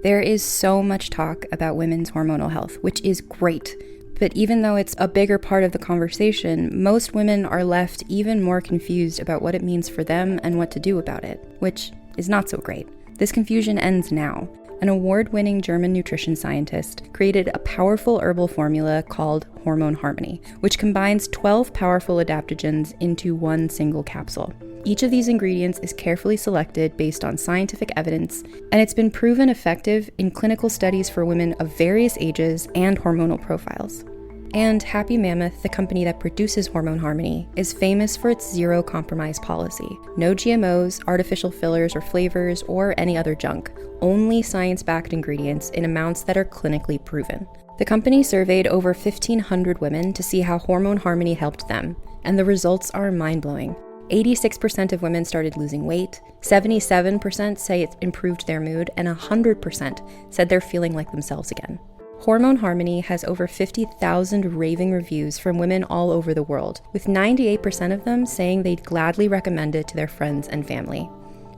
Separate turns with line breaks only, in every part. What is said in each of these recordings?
There is so much talk about women's hormonal health, which is great. But even though it's a bigger part of the conversation, most women are left even more confused about what it means for them and what to do about it, which is not so great. This confusion ends now. An award-winning German nutrition scientist created a powerful herbal formula called Hormone Harmony, which combines 12 powerful adaptogens into one single capsule. Each of these ingredients is carefully selected based on scientific evidence, and it's been proven effective in clinical studies for women of various ages and hormonal profiles. And Happy Mammoth, the company that produces Hormone Harmony, is famous for its zero-compromise policy. No GMOs, artificial fillers or flavors, or any other junk. Only science-backed ingredients in amounts that are clinically proven. The company surveyed over 1,500 women to see how Hormone Harmony helped them, and the results are mind-blowing. 86% of women started losing weight, 77% say it improved their mood, and 100% said they're feeling like themselves again. Hormone Harmony has over 50,000 raving reviews from women all over the world, with 98% of them saying they'd gladly recommend it to their friends and family.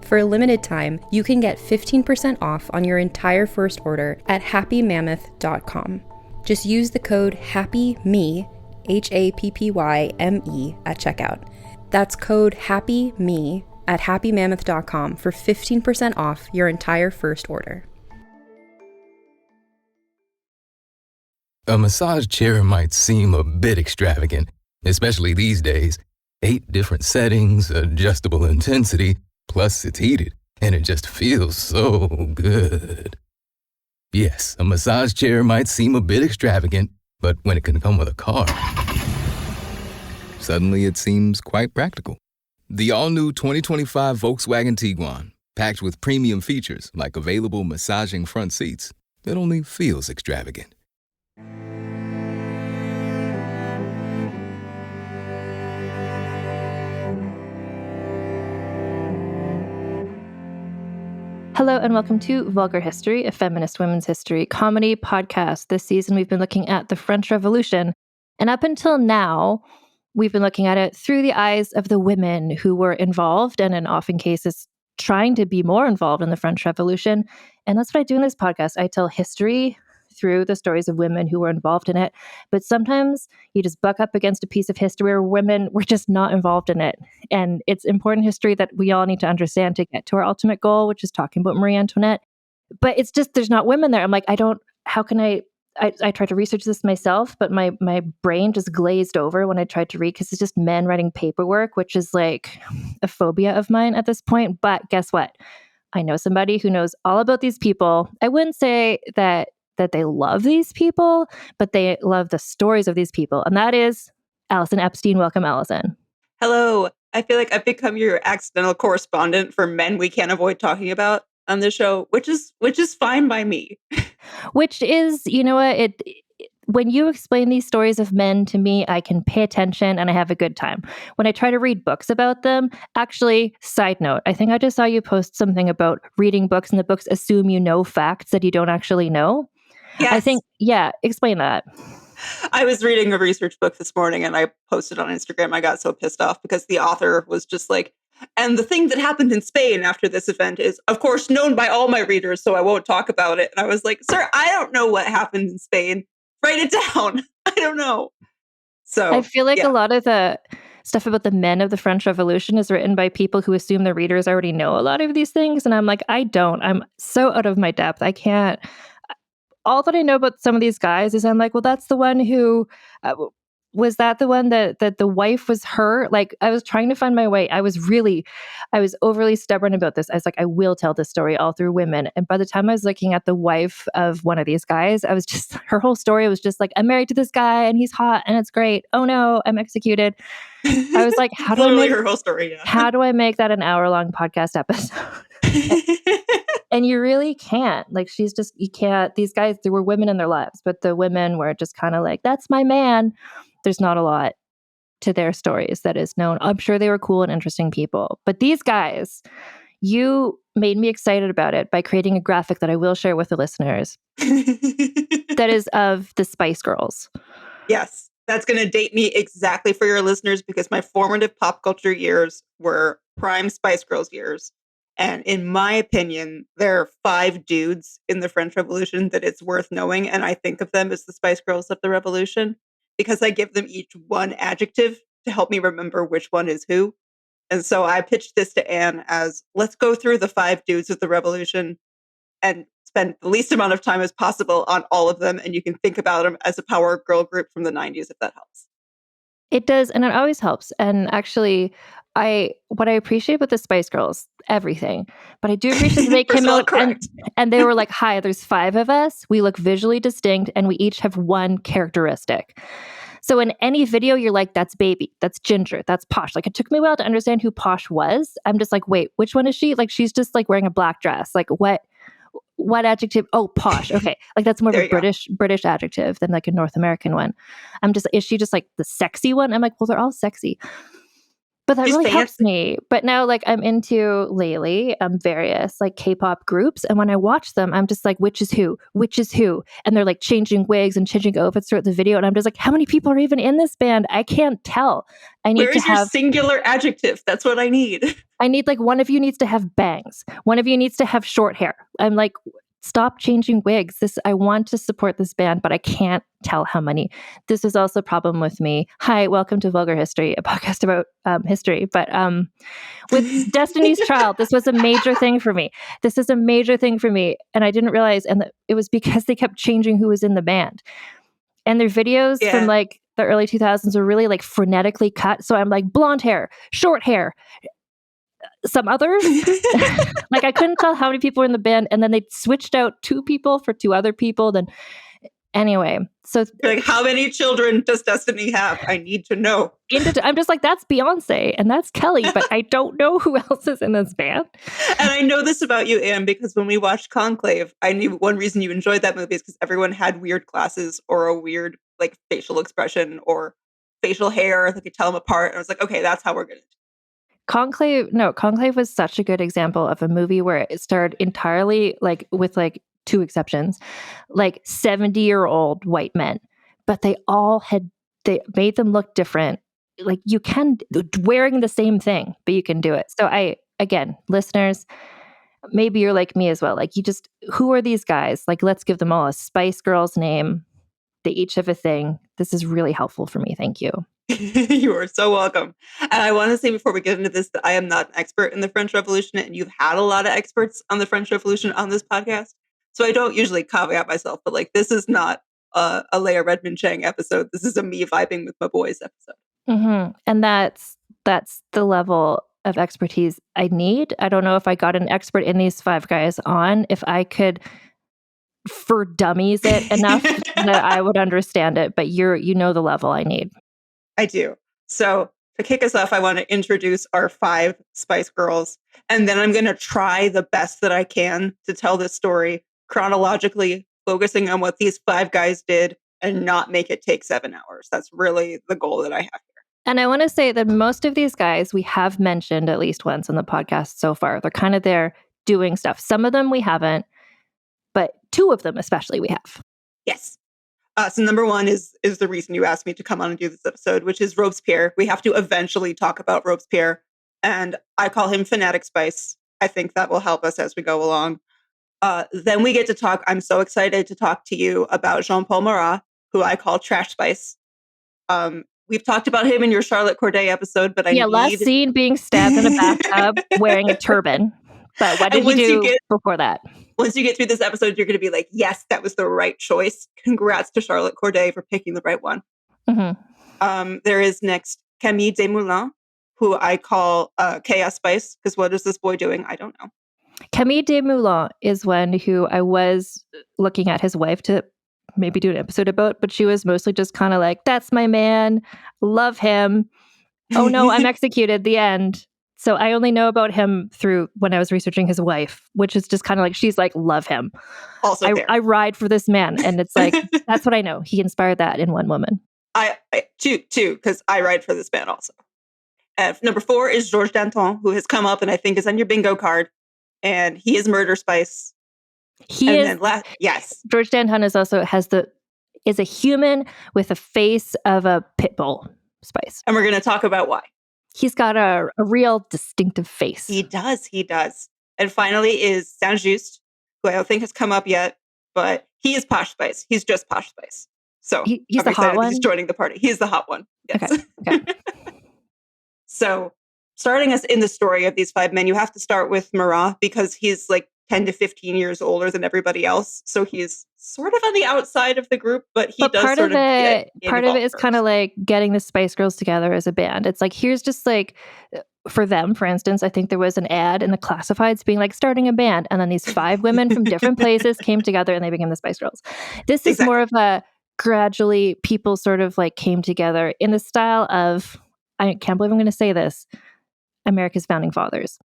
For a limited time, you can get 15% off on your entire first order at happymammoth.com. Just use the code HAPPYME, HAPPYME, at checkout. That's code HAPPYME at happymammoth.com for 15% off your entire first order.
A massage chair might seem a bit extravagant, especially these days. 8 different settings, adjustable intensity, plus it's heated, and it just feels so good. Yes, a massage chair might seem a bit extravagant, but when it can come with a car, suddenly it seems quite practical. The all-new 2025 Volkswagen Tiguan, packed with premium features like available massaging front seats, it only feels extravagant.
Hello and welcome to Vulgar History, a feminist women's history comedy podcast. This season we've been looking at the French Revolution, and up until now, we've been looking at it through the eyes of the women who were involved and in often cases trying to be more involved in the French Revolution. And that's what I do in this podcast. I tell history through the stories of women who were involved in it. But sometimes you just buck up against a piece of history where women were just not involved in it. And it's important history that we all need to understand to get to our ultimate goal, which is talking about Marie Antoinette. But it's just, there's not women there. I'm like, how can I tried to research this myself, but my brain just glazed over when I tried to read because it's just men writing paperwork, which is like a phobia of mine at this point. But guess what? I know somebody who knows all about these people. I wouldn't say that they love these people, but they love the stories of these people. And that is Allison Epstein. Welcome, Allison.
Hello. I feel like I've become your accidental correspondent for men we can't avoid talking about on this show, which is fine by me.
Which is, you know what, when you explain these stories of men to me, I can pay attention and I have a good time. When I try to read books about them, actually, side note, I think I just saw you post something about reading books and the books assume you know facts that you don't actually know.
Yes.
I think, explain that.
I was reading a research book this morning and I posted on Instagram. I got so pissed off because the author was just like, and the thing that happened in Spain after this event is, of course, known by all my readers, so I won't talk about it. And I was like, sir, I don't know what happened in Spain. Write it down. I don't know. So
I feel like a lot of the stuff about the men of the French Revolution is written by people who assume their readers already know a lot of these things. And I'm like, I don't. I'm so out of my depth. I can't. All that I know about some of these guys is I'm like, well, that's the one who, was that the one that the wife was her? Like, I was trying to find my way. I was overly stubborn about this. I was like, I will tell this story all through women. And by the time I was looking at the wife of one of these guys, I was just, her whole story was just like, I'm married to this guy and he's hot and it's great. Oh no, I'm executed. I was like, how do I make her whole story? Yeah. How do I make that an hour-long podcast episode? And you really can't. Like, you can't. These guys, there were women in their lives, but the women were just kind of like, that's my man. There's not a lot to their stories that is known. I'm sure they were cool and interesting people. But these guys, you made me excited about it by creating a graphic that I will share with the listeners that is of the Spice Girls.
Yes, that's going to date me exactly for your listeners because my formative pop culture years were prime Spice Girls years. And in my opinion, there are 5 dudes in the French Revolution that it's worth knowing. And I think of them as the Spice Girls of the Revolution because I give them each one adjective to help me remember which one is who. And so I pitched this to Anne as, let's go through the 5 dudes of the Revolution and spend the least amount of time as possible on all of them. And you can think about them as a power girl group from the 90s, if that helps.
It does, and it always helps. And actually, what I appreciate about the Spice Girls, everything, but I do appreciate that they
First
came
of all,
out
correct.
and they were like, hi, there's 5 of us. We look visually distinct and we each have one characteristic. So in any video, you're like, that's Baby, that's Ginger, that's Posh. Like, it took me a while to understand who Posh was. I'm just like, wait, which one is she? Like, she's just like wearing a black dress. Like, what adjective? Oh, Posh. Okay. Like, that's more of a British adjective than like a North American one. I'm just, is she just like the sexy one? I'm like, well, they're all sexy. But that
She's
really helps
fancy.
me. But now, like, I'm into lately various like K-pop groups, and when I watch them, I'm just like, which is who? Which is who? And they're like changing wigs and changing outfits throughout the video, and I'm just like, how many people are even in this band? I can't tell. I need
Where
to
is your
have
singular adjective? That's what I need.
I need like one of you needs to have bangs. One of you needs to have short hair. I'm like, stop changing wigs. I want to support this band, but I can't tell how many. This is also a problem with me. Hi, welcome to Vulgar History, a podcast about history. But with Destiny's Child, this was a major thing for me. This is a major thing for me. And I didn't realize, and it was because they kept changing who was in the band. And their videos from like the early 2000s were really like frenetically cut. So I'm like, blonde hair, short hair, some others. Like, I couldn't tell how many people were in the band, and then they switched out 2 people for 2 other people. Then anyway, so
like, how many children does Destiny have? I need to know.
I'm just like, that's Beyonce and that's Kelly, but I don't know who else is in this band.
And I know this about you, Anne, because when we watched Conclave, I knew one reason you enjoyed that movie is because everyone had weird glasses or a weird like facial expression or facial hair that could tell them apart. And I was like, okay, that's how we're gonna do.
Conclave was such a good example of a movie where it starred entirely, like, with like 2 exceptions, like 70-year-old white men, but they made them look different. Like, you can wearing the same thing, but you can do it. So again, listeners, maybe you're like me as well. Like, who are these guys? Like, let's give them all a Spice Girls name. They each have a thing. This is really helpful for me. Thank you.
You are so welcome. And I want to say before we get into this that I am not an expert in the French Revolution, and you've had a lot of experts on the French Revolution on this podcast. So I don't usually caveat myself, but like, this is not a Leia Redmond Chang episode. This is a me vibing with my boys episode.
Mm-hmm. And that's the level of expertise I need. I don't know if I got an expert in these 5 guys on, if I could for dummies it enough that I would understand it, but you know the level I need.
I do. So to kick us off, I want to introduce our 5 Spice Girls, and then I'm going to try the best that I can to tell this story chronologically, focusing on what these 5 guys did and not make it take 7 hours. That's really the goal that I have here.
And I want to say that most of these guys we have mentioned at least once on the podcast so far. They're kind of there doing stuff. Some of them we haven't, but 2 of them especially we have.
Yes. So number 1 is the reason you asked me to come on and do this episode, which is Robespierre. We have to eventually talk about Robespierre, and I call him Fanatic Spice. I think that will help us as we go along. Then we get to talk. I'm so excited to talk to you about Jean-Paul Marat, who I call Trash Spice. We've talked about him in your Charlotte Corday episode, but
last scene being stabbed in a bathtub wearing a turban. But what did he do before that?
Once you get through this episode, you're going to be like, yes, that was the right choice. Congrats to Charlotte Corday for picking the right one.
Mm-hmm.
There is next Camille Desmoulins, who I call Chaos Spice, because what is this boy doing? I don't know.
Camille Desmoulins is one who I was looking at his wife to maybe do an episode about, but she was mostly just kind of like, that's my man, love him. Oh no, I'm executed, the end. So I only know about him through when I was researching his wife, which is just kind of like, she's like, love him.
Also
I ride for this man. And it's like, that's what I know. He inspired that in one woman.
I too, because I ride for this man also. Number 4 is Georges Danton, who has come up and I think is on your bingo card. And he is Murder Spice. Yes.
Georges Danton is a human with a face of a pit bull spice.
And we're going to talk about why.
He's got a real distinctive face.
He does. And finally is Saint-Just, who I don't think has come up yet, but he is Posh Spice. He's just Posh Spice. So
He's
I'm
the hot
excited that
one?
he's joining the party. He's the hot one. Yes.
Okay.
So starting us in the story of these 5 men, you have to start with Marat because he's like 10 to 15 years older than everybody else. So he's sort of on the outside of the group, but he does
part
sort
of
of
it,
get
part of it
involved
is kind of
first.
like getting the Spice Girls together as a band. It's like, here's just like, for them, for instance, I think there was an ad in the classifieds being like starting a band. And then these 5 women from different places came together and they became the Spice Girls. This is more of a gradually people sort of like came together in the style of, I can't believe I'm going to say this, America's founding fathers.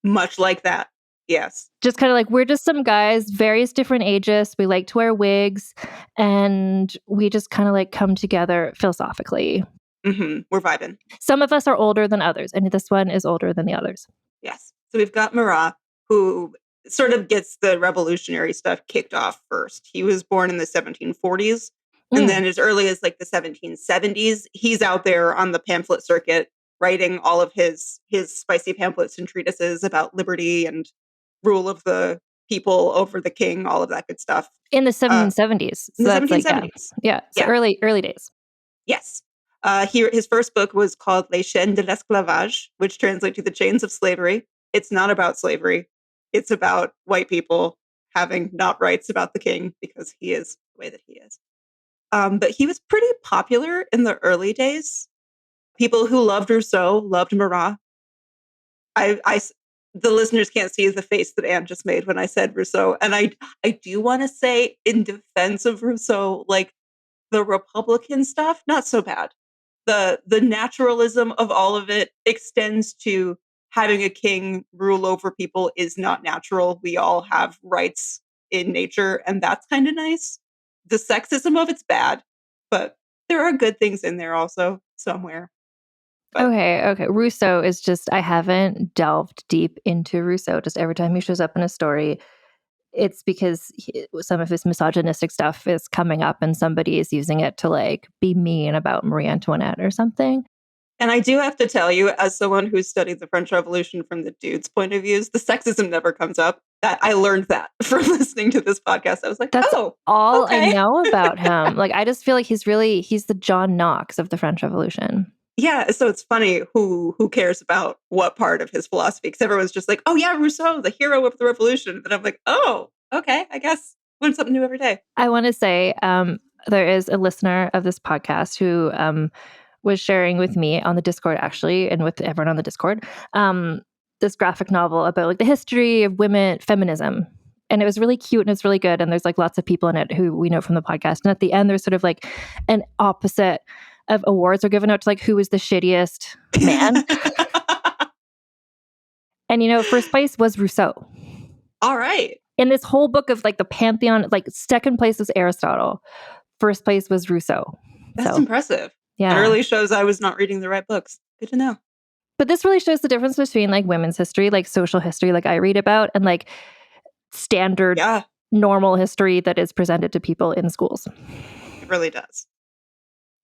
Much like that. Yes.
Just kind of like, we're just some guys, various different ages. We like to wear wigs and we just kind of like come together philosophically.
Mm-hmm. We're vibing.
Some of us are older than others, and this one is older than the others.
Yes. So we've got Marat, who sort of gets the revolutionary stuff kicked off first. He was born in the 1740s. And then as early as like the 1770s, he's out there on the pamphlet circuit writing all of his spicy pamphlets and treatises about liberty and rule of the people over the king, all of that good stuff.
In the 1770s.
In the 1770s.
Yeah. So early days.
Yes. His first book was called Les Chaînes de l'Esclavage, which translates to The Chains of Slavery. It's not about slavery. It's about white people having not rights about the king because he is the way that he is. But he was pretty popular in the early days. People who loved Rousseau loved Marat. The listeners can't see the face that Anne just made when I said Rousseau. And I do want to say in defense of Rousseau, like the Republican stuff, not so bad. The naturalism of all of it extends to having a king rule over people is not natural. We all have rights in nature, and that's kind of nice. The sexism of it's bad, but there are good things in there also somewhere. But
Okay. Rousseau is just, I haven't delved deep into Rousseau. Just every time he shows up in a story, it's because some of his misogynistic stuff is coming up and somebody is using it to like be mean about Marie Antoinette or something.
And I do have to tell you, as someone who studied the French Revolution from the dude's point of views, the sexism never comes up. That I learned that from listening to this podcast. I was like,
that's
all
I know about him. Like, I just feel like he's the John Knox of the French Revolution.
Yeah, so it's funny who cares about what part of his philosophy, because everyone's just like, oh yeah, Rousseau, the hero of the revolution. And I'm like, oh, okay, I guess learn something new every day.
I want to say there is a listener of this podcast who was sharing with me on the Discord, actually, and with everyone on the Discord, this graphic novel about like the history of women feminism. And it was really cute and it's really good. And there's like lots of people in it who we know from the podcast. And at the end, there's sort of like an opposite of awards are given out to like who is the shittiest man. And first place was Rousseau.
All right.
In this whole book of like the pantheon, like second place was Aristotle, first place was Rousseau.
That's impressive.
Yeah,
it really shows I was not reading the right books. Good to know.
But this really shows the difference between like women's history, like social history, like I read about, and like standard normal history that is presented to people in schools.
It really does.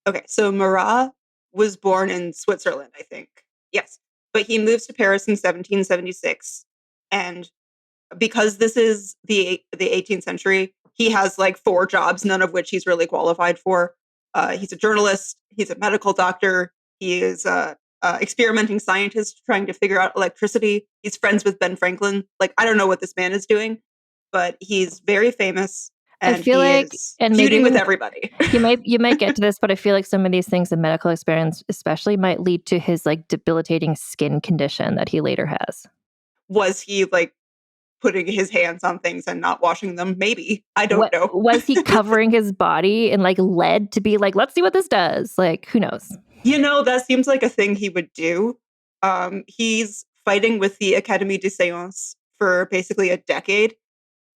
Okay, so Marat was born in Switzerland, I think. Yes. But he moves to Paris in 1776. And because this is the 18th century, he has like 4 jobs, none of which he's really qualified for. He's a journalist. He's a medical doctor. He is a experimenting scientist trying to figure out electricity. He's friends with Ben Franklin. Like, I don't know what this man is doing, but he's very famous. And
I feel like
feuding with everybody.
you might get to this, but I feel like some of these things in medical experience especially might lead to his like debilitating skin condition that he later has.
Was he like putting his hands on things and not washing them? Maybe. I don't know.
Was he covering his body in like lead to be like, let's see what this does? Like, who knows?
That seems like a thing he would do. He's fighting with the Académie de Sciences for basically a decade.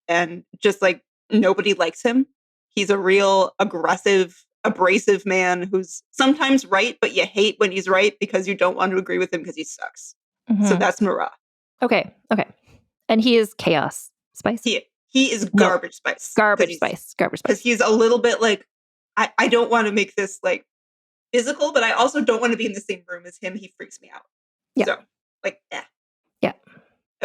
And just like nobody likes him. He's a real aggressive, abrasive man who's sometimes right, but you hate when he's right because you don't want to agree with him because he sucks. Mm-hmm. So that's Marat.
Okay. And he is chaos spice?
He is garbage spice.
Garbage spice.
Because he's a little bit like, I don't want to make this like physical, but I also don't want to be in the same room as him. He freaks me out.
Yeah.
So like,
Yeah.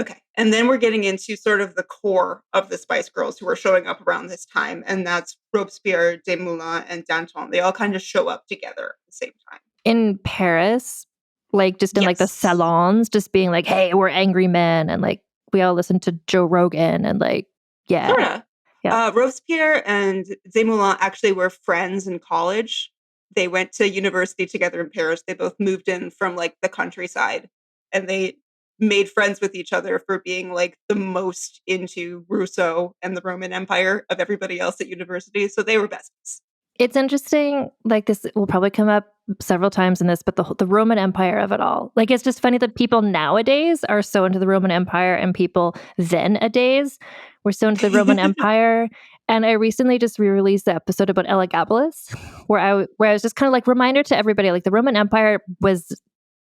Okay. And then we're getting into sort of the core of the Spice Girls who are showing up around this time. And that's Robespierre, Desmoulins, and Danton. They all kind of show up together at the same time.
In Paris, like just in like the
Yes.
salons, just being like, hey, we're angry men. And like, we all listen to Joe Rogan and like, yeah.
Sorta.
Yeah.
Robespierre and Desmoulins actually were friends in college. They went to university together in Paris. They both moved in from like the countryside, and they made friends with each other for being like the most into Rousseau and the Roman Empire of everybody else at university. So they were besties.
It's interesting, like this will probably come up several times in this, but the Roman Empire of it all. Like, it's just funny that people nowadays are so into the Roman Empire and people then-a-days were so into the Roman Empire. And I recently just re-released the episode about Elagabalus, where I was just kind of like, reminder to everybody, like the Roman Empire was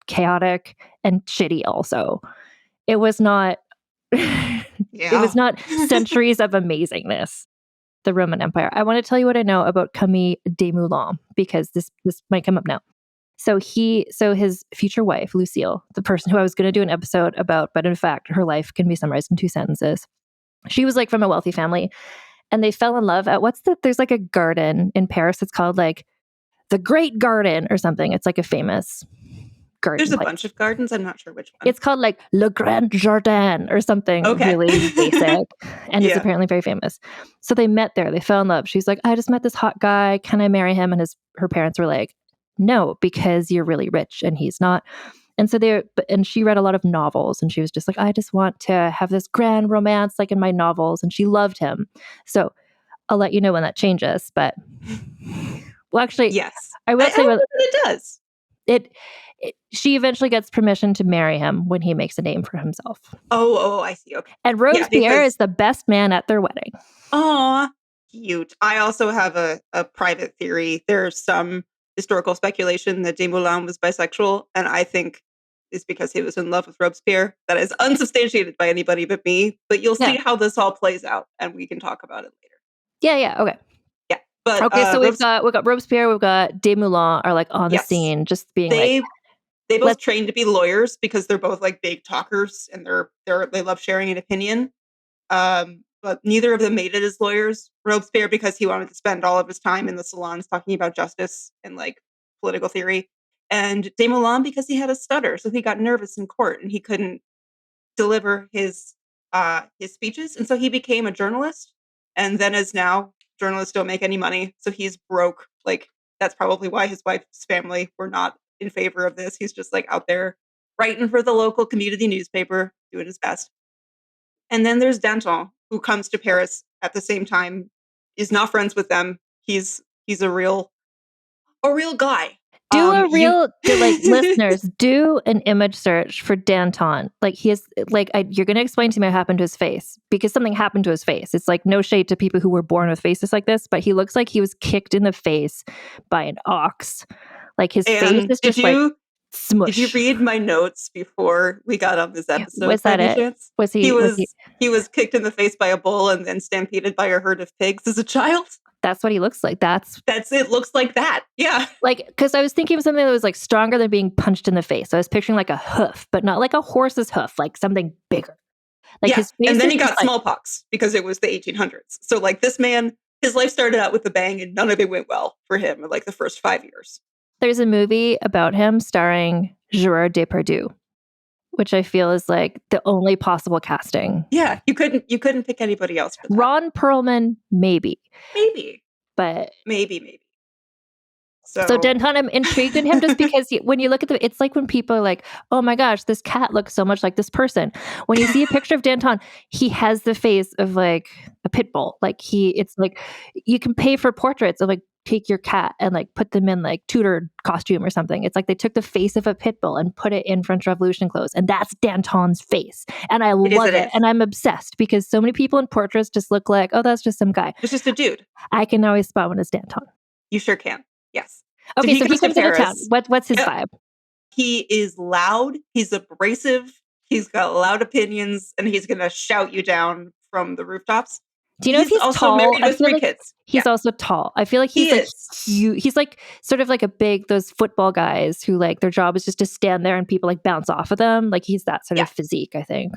chaotic and shitty also. It was not, it was not centuries of amazingness. The Roman Empire. I want to tell you what I know about Camille Desmoulins, because this might come up now. So his future wife, Lucille, the person who I was going to do an episode about, but in fact, her life can be summarized in 2 sentences. She was like from a wealthy family, and they fell in love at there's like a garden in Paris. It's called like the Great Garden or something. It's like a famous garden.
There's a bunch of gardens. I'm not sure which one.
It's called like Le Grand Jardin or something really basic. And it's apparently very famous. So they met there. They fell in love. She's like, I just met this hot guy. Can I marry him? And her parents were like, no, because you're really rich and he's not. And so and she read a lot of novels, and she was just like, I just want to have this grand romance like in my novels. And she loved him. So I'll let you know when that changes. But well, actually,
yes,
I will say what
it does.
She eventually gets permission to marry him when he makes a name for himself.
Oh, I see. Okay.
And Robespierre is the best man at their wedding.
Aw, cute. I also have a private theory. There's some historical speculation that Desmoulins was bisexual, and I think it's because he was in love with Robespierre. That is unsubstantiated by anybody but me, but you'll see how this all plays out, and we can talk about it later.
Yeah, okay.
Yeah. But
okay, so we've got Robespierre, we've got Desmoulins are like on the scene, just being
they both trained to be lawyers because they're both like big talkers, and they love sharing an opinion. But neither of them made it as lawyers. Robespierre because he wanted to spend all of his time in the salons talking about justice and like political theory, and Desmoulins because he had a stutter, so he got nervous in court and he couldn't deliver his speeches, and so he became a journalist. And then, as now, journalists don't make any money, so he's broke. Like, that's probably why his wife's family were not in favor of this. He's just like out there writing for the local community newspaper, doing his best. And then there's Danton, who comes to Paris at the same time, is not friends with them. He's a real guy.
Listeners, do an image search for Danton. Like, he is like, you're going to explain to me what happened to his face, because something happened to his face. It's like no shade to people who were born with faces like this, but he looks like he was kicked in the face by an ox. Like, his face is just like smush.
Did you read my notes before we got on this episode?
Was that it?
Chance? He was kicked in the face by a bull and then stampeded by a herd of pigs as a child.
That's what he looks like. That's
it. Looks like that. Yeah.
Like, because I was thinking of something that was like stronger than being punched in the face. I was picturing like a hoof, but not like a horse's hoof, like something bigger. Like his face,
and then he got smallpox because it was the 1800s. So like this man, his life started out with a bang, and none of it went well for him in like the first 5 years.
There's a movie about him starring Gerard Depardieu, which I feel is like the only possible casting.
Yeah, you couldn't pick anybody else for that.
Ron Perlman, maybe. But
maybe.
So Danton, I'm intrigued in him just because when you look at it's like when people are like, oh my gosh, this cat looks so much like this person. When you see a picture of Danton, he has the face of like a pit bull. Like it's like you can pay for portraits of like, take your cat and like put them in like Tudor costume or something. It's like they took the face of a pit bull and put it in French Revolution clothes, and that's Danton's face. And I love it. And I'm obsessed because so many people in portraits just look like, oh, that's just some guy.
It's just a dude.
I can always spot one as Danton.
You sure can. Yes.
Okay, so he comes into town. What's his vibe?
He is loud. He's abrasive. He's got loud opinions, and he's going to shout you down from the rooftops.
Do you know if he's
also
tall?
Married with 3 kids.
He's also tall. I feel like he's like sort of like a big, those football guys who like their job is just to stand there and people like bounce off of them. Like he's that sort of physique, I think.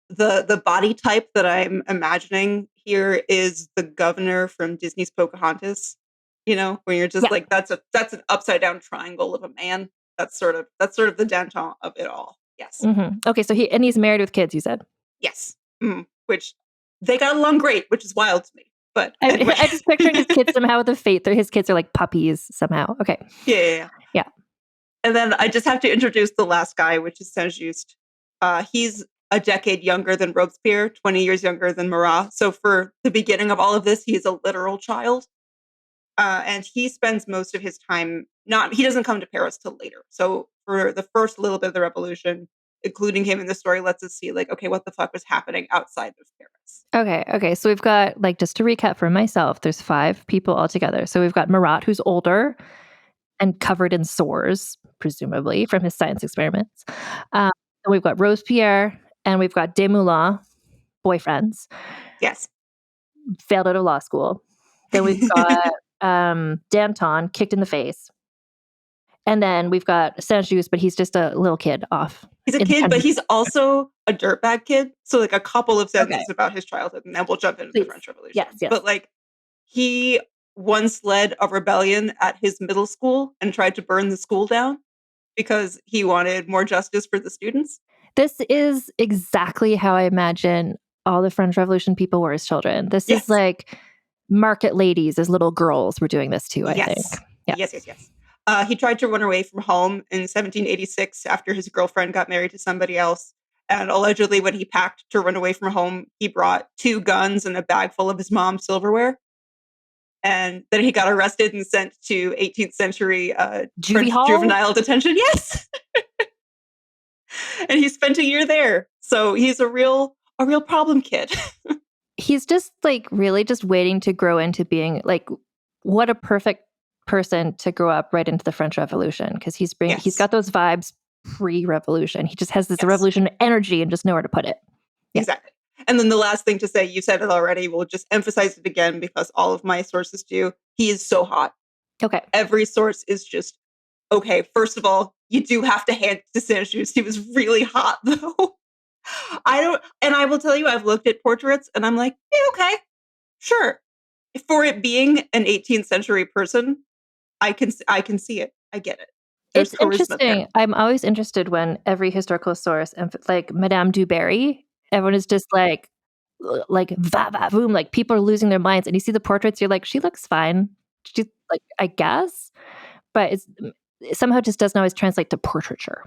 the body type that I'm imagining here is the governor from Disney's Pocahontas. You know, when you're just like, that's an upside down triangle of a man. That's sort of the Danton of it all. Yes.
Mm-hmm. Okay, so he's married with kids, you said?
Yes. Which they got along great, which is wild to me. But anyway.
I'm just picturing his kids somehow with a fate. His kids are like puppies somehow. Okay.
Yeah. And then I just have to introduce the last guy, which is Saint-Just. He's a decade younger than Robespierre, 20 years younger than Marat. So for the beginning of all of this, he's a literal child. And he spends most of his time he doesn't come to Paris till later. So for the first little bit of the revolution, including him in the story, lets us see like, okay, what the fuck was happening outside of Paris?
Okay. So we've got, like, just to recap for myself, there's 5 people altogether. So we've got Marat, who's older and covered in sores, presumably from his science experiments. And we've got Robespierre, and we've got Desmoulins, boyfriends.
Yes.
Failed out of law school. Then we've got Danton, kicked in the face. And then we've got Saint-Just, but he's just a little kid off.
He's a kid, but he's also a dirtbag kid. So like a couple of sentences about his childhood, and then we'll jump into the French Revolution.
Yes.
But like he once led a rebellion at his middle school and tried to burn the school down because he wanted more justice for the students.
This is exactly how I imagine all the French Revolution people were as children. This is like market ladies as little girls were doing this too, I think.
Yeah. Yes. He tried to run away from home in 1786 after his girlfriend got married to somebody else. And allegedly, when he packed to run away from home, he brought 2 guns and a bag full of his mom's silverware. And then he got arrested and sent to 18th century juvenile detention. Yes. And he spent a year there. So he's a real problem kid.
He's just like really just waiting to grow into being like, what a perfect person to grow up right into the French Revolution, because he's got those vibes pre-revolution. He just has this revolution energy and just nowhere to put it.
Exactly. And then the last thing to say, you said it already, we'll just emphasize it again because all of my sources do. He is so hot.
Okay.
Every source is just, okay, first of all, you do have to hand it to Saint-Just. He was really hot though. I will tell you, I've looked at portraits and I'm like, yeah, okay, sure. For it being an 18th century person, I can see it. I get it. There's
it's interesting. There. I'm always interested when every historical source, like Madame du Barry, everyone is just like va va boom, like people are losing their minds. And you see the portraits, you're like, she looks fine. She's like, I guess, but it somehow just doesn't always translate to portraiture.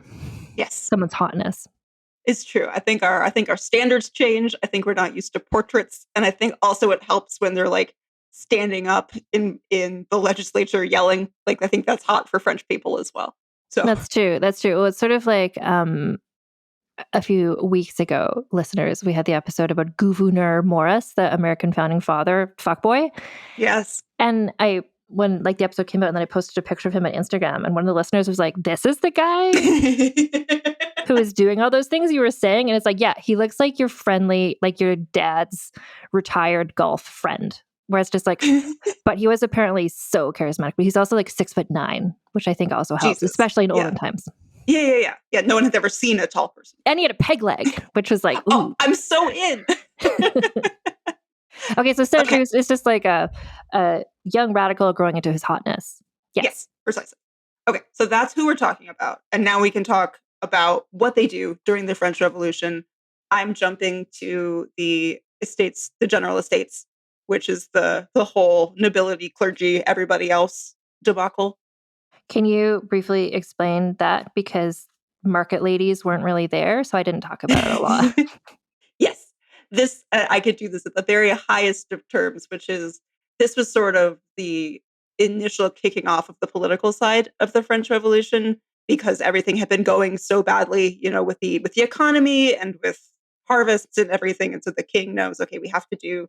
Yes,
someone's hotness.
It's true. I think our standards change. I think we're not used to portraits, and I think also it helps when they're like standing up in the legislature yelling. Like, I think that's hot for French people as well. So
that's true. Well, it's sort of like a few weeks ago, listeners, we had the episode about Gouverneur Morris, the American founding father fuckboy.
Yes.
And when like the episode came out, and then I posted a picture of him on Instagram, and one of the listeners was like, "This is the guy who is doing all those things you were saying." And it's like, yeah, he looks like your friendly, like your dad's retired golf friend. Where it's just like, but he was apparently so charismatic. But he's also like 6'9", which I think also helps, especially in olden times.
Yeah. No one had ever seen a tall person.
And he had a peg leg, which was like, ooh.
Oh, I'm so in.
Okay, so Saint-Just is just like a young radical growing into his hotness.
Yes, precisely. Okay, so that's who we're talking about. And now we can talk about what they do during the French Revolution. I'm jumping to the estates, the general estates, which is the whole nobility, clergy, everybody else debacle.
Can you briefly explain that? Because market ladies weren't really there, so I didn't talk about it a lot.
Yes. This, I could do this at the very highest of terms, which is, this was sort of the initial kicking off of the political side of the French Revolution, because everything had been going so badly, with the economy and with harvests and everything. And so the king knows, okay, we have to do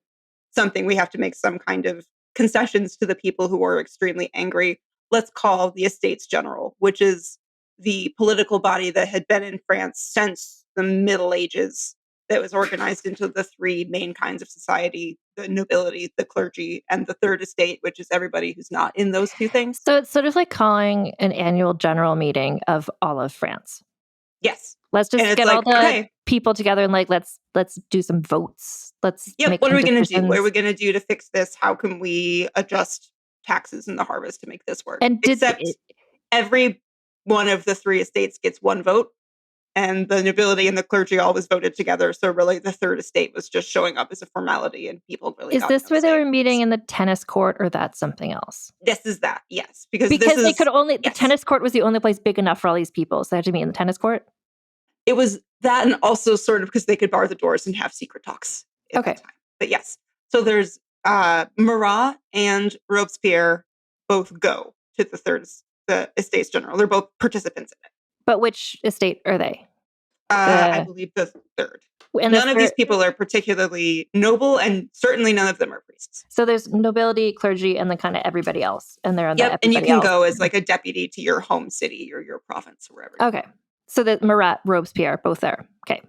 something. We have to make some kind of concessions to the people who are extremely angry. Let's call the Estates General, which is the political body that had been in France since the Middle Ages, that was organized into the 3 main kinds of society: the nobility, the clergy, and the third estate, which is everybody who's not in those 2 things.
So it's sort of like calling an annual general meeting of all of France.
Yes.
Let's
And
just
it's
get all
like,
the
okay,
people together and like let's do some votes. Let's
yep,
make
what are
some
we going to do? What are
decisions.
we going to do to fix this? How can we adjust taxes in the harvest to make this work?
And
Except every one of the three estates gets one vote, and the nobility and the clergy always voted together. So really, the third estate was just showing up as a formality, and people really
is
got
this
no
where they
say.
were meeting in the tennis court, or that's something else?
This is that, yes, because
Because
this
they
is
could only the
yes.
tennis court was the only place big enough for all these people, so they had to meet in the tennis court.
It was that, and also sort of because they could bar the doors and have secret talks at
Okay.
that time. But yes, so there's Marat and Robespierre both go to the Estates General. They're both participants in it.
But which estate are they?
I believe the third.
And
None of these people are particularly noble, and certainly none of them are priests.
So there's nobility, clergy, and then kind of everybody else, and they're on
Yep,
the
and you
everybody
can
else.
go as like a deputy to your home city or your province or wherever.
Okay, so that Marat, Robespierre, both there. Okay,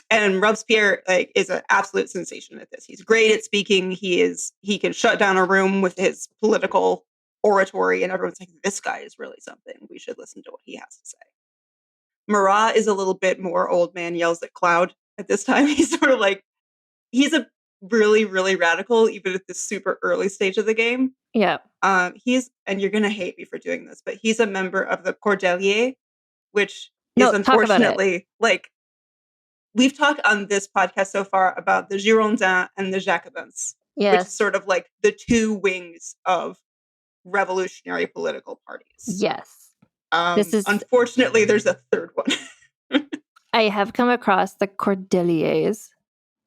And Robespierre is an absolute sensation at this. He's great at speaking. He can shut down a room with his political oratory, and everyone's like, "This guy is really something. We should listen to what he has to say." Marat is a little bit more old man yells at cloud at this time. He's sort of like, he's a really, really radical, even at this super early stage of the game.
yeah.
And you're gonna hate me for doing this, but he's a member of the Cordeliers, which
No,
is
talk about it.
unfortunately like, we've talked on this podcast so far about the Girondins and the Jacobins, which
Yes,
is sort of like the two wings of revolutionary political parties.
yes. This is
Unfortunately, there's a third one.
I have come across the Cordeliers.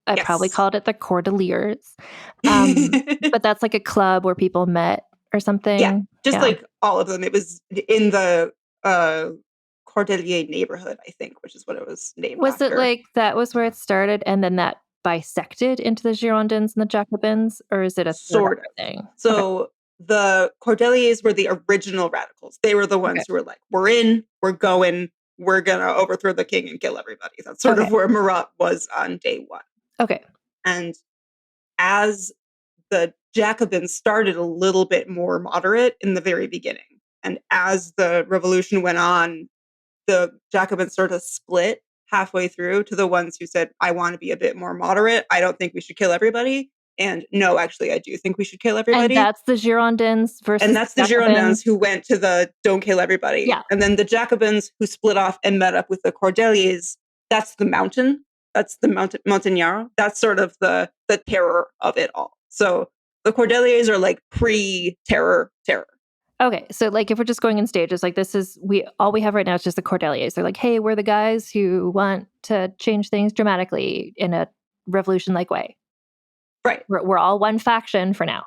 I probably
Yes.
called it the Cordeliers, but that's like a club where people met or something.
Yeah, just like all of them. It was in the Cordelier neighborhood, I think, which is what it was named
Was
after.
it like that was where it started, and then that bisected into the Girondins and the Jacobins, or is it a
sort of
thing?
So the Cordeliers were the original radicals. They were the ones who were like, "We're in, we're going, we're gonna overthrow the king and kill everybody." That's sort of where Marat was on day one.
Okay.
And as the Jacobins started a little bit more moderate in the very beginning, and as the revolution went on, the Jacobins sort of split halfway through to the ones who said, "I want to be a bit more moderate. I don't think we should kill everybody." And no, actually, I do think we should kill everybody.
And that's the Girondins versus
And that's the Girondins who went to the don't kill everybody.
Yeah.
And then the Jacobins who split off and met up with the Cordeliers, that's the mountain. That's the Montagnard. That's sort of the terror of it all. So the Cordeliers are like pre-terror terror.
Okay, so like if we're just going in stages, like this is all we have right now is just the Cordeliers. They're like, hey, we're the guys who want to change things dramatically in a revolution-like way.
Right.
We're all one faction for now.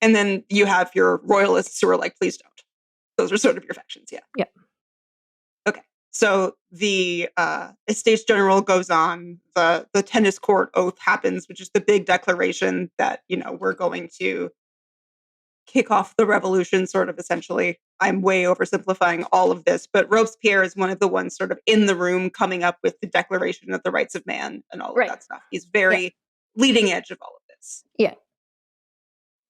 And then you have your royalists who are like, please don't. Those are sort of your factions, yeah.
Yep.
Okay. So the Estates General goes on. The tennis court oath happens, which is the big declaration that, we're going to kick off the revolution, sort of, essentially. I'm way oversimplifying all of this, but Robespierre is one of the ones sort of in the room coming up with the Declaration of the Rights of Man and all of that stuff. He's very leading edge of all of this.
Yeah.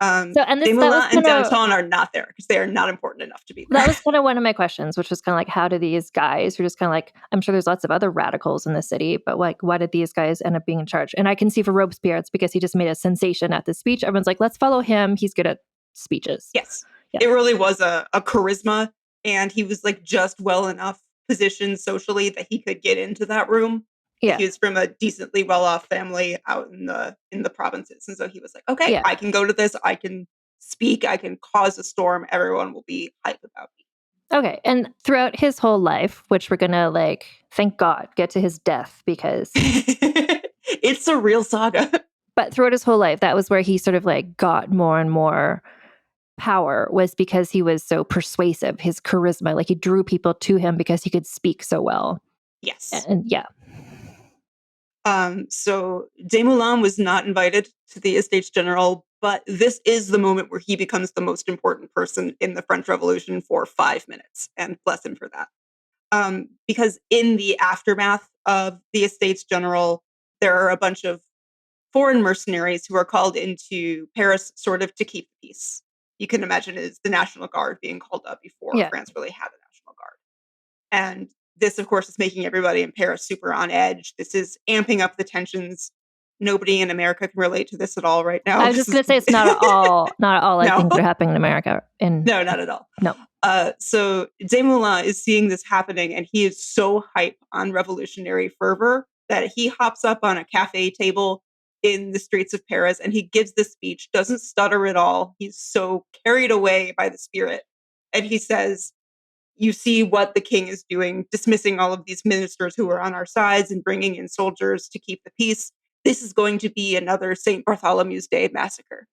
Desmoulins and Danton are not there because they are not important enough to be there.
That was kind of one of my questions, which was kind of like, how do these guys, who are just kind of like, I'm sure there's lots of other radicals in the city, but like, why did these guys end up being in charge? And I can see for Robespierre, it's because he just made a sensation at the speech. Everyone's like, let's follow him. He's good at speeches.
Yes. Yeah. It really was a charisma, and he was like just well enough positioned socially that he could get into that room. Yeah. He was from a decently well-off family out in the provinces. And so he was like, okay, I can go to this. I can speak. I can cause a storm. Everyone will be hype about me.
Okay. And throughout his whole life, which we're going to like, thank God, get to his death because
it's a real saga.
But throughout his whole life, that was where he sort of like got more and more power, was because he was so persuasive, his charisma, like he drew people to him because he could speak so well.
Yes.
And yeah.
So Desmoulins was not invited to the Estates General, but this is the moment where he becomes the most important person in the French Revolution for 5 minutes, and bless him for that. Because in the aftermath of the Estates General, there are a bunch of foreign mercenaries who are called into Paris sort of to keep the peace. You can imagine it as the National Guard being called up before France really had a National Guard. And this, of course, is making everybody in Paris super on edge. This is amping up the tensions. Nobody in America can relate to this at all right now.
I was just going to say it's not at all like
No.
things that are happening in America.
No, not at all.
No.
So Desmoulins is seeing this happening, and he is so hype on revolutionary fervor that he hops up on a cafe table in the streets of Paris and he gives this speech, doesn't stutter at all. He's so carried away by the spirit. And he says, you see what the king is doing, dismissing all of these ministers who are on our sides and bringing in soldiers to keep the peace. This is going to be another St. Bartholomew's Day massacre,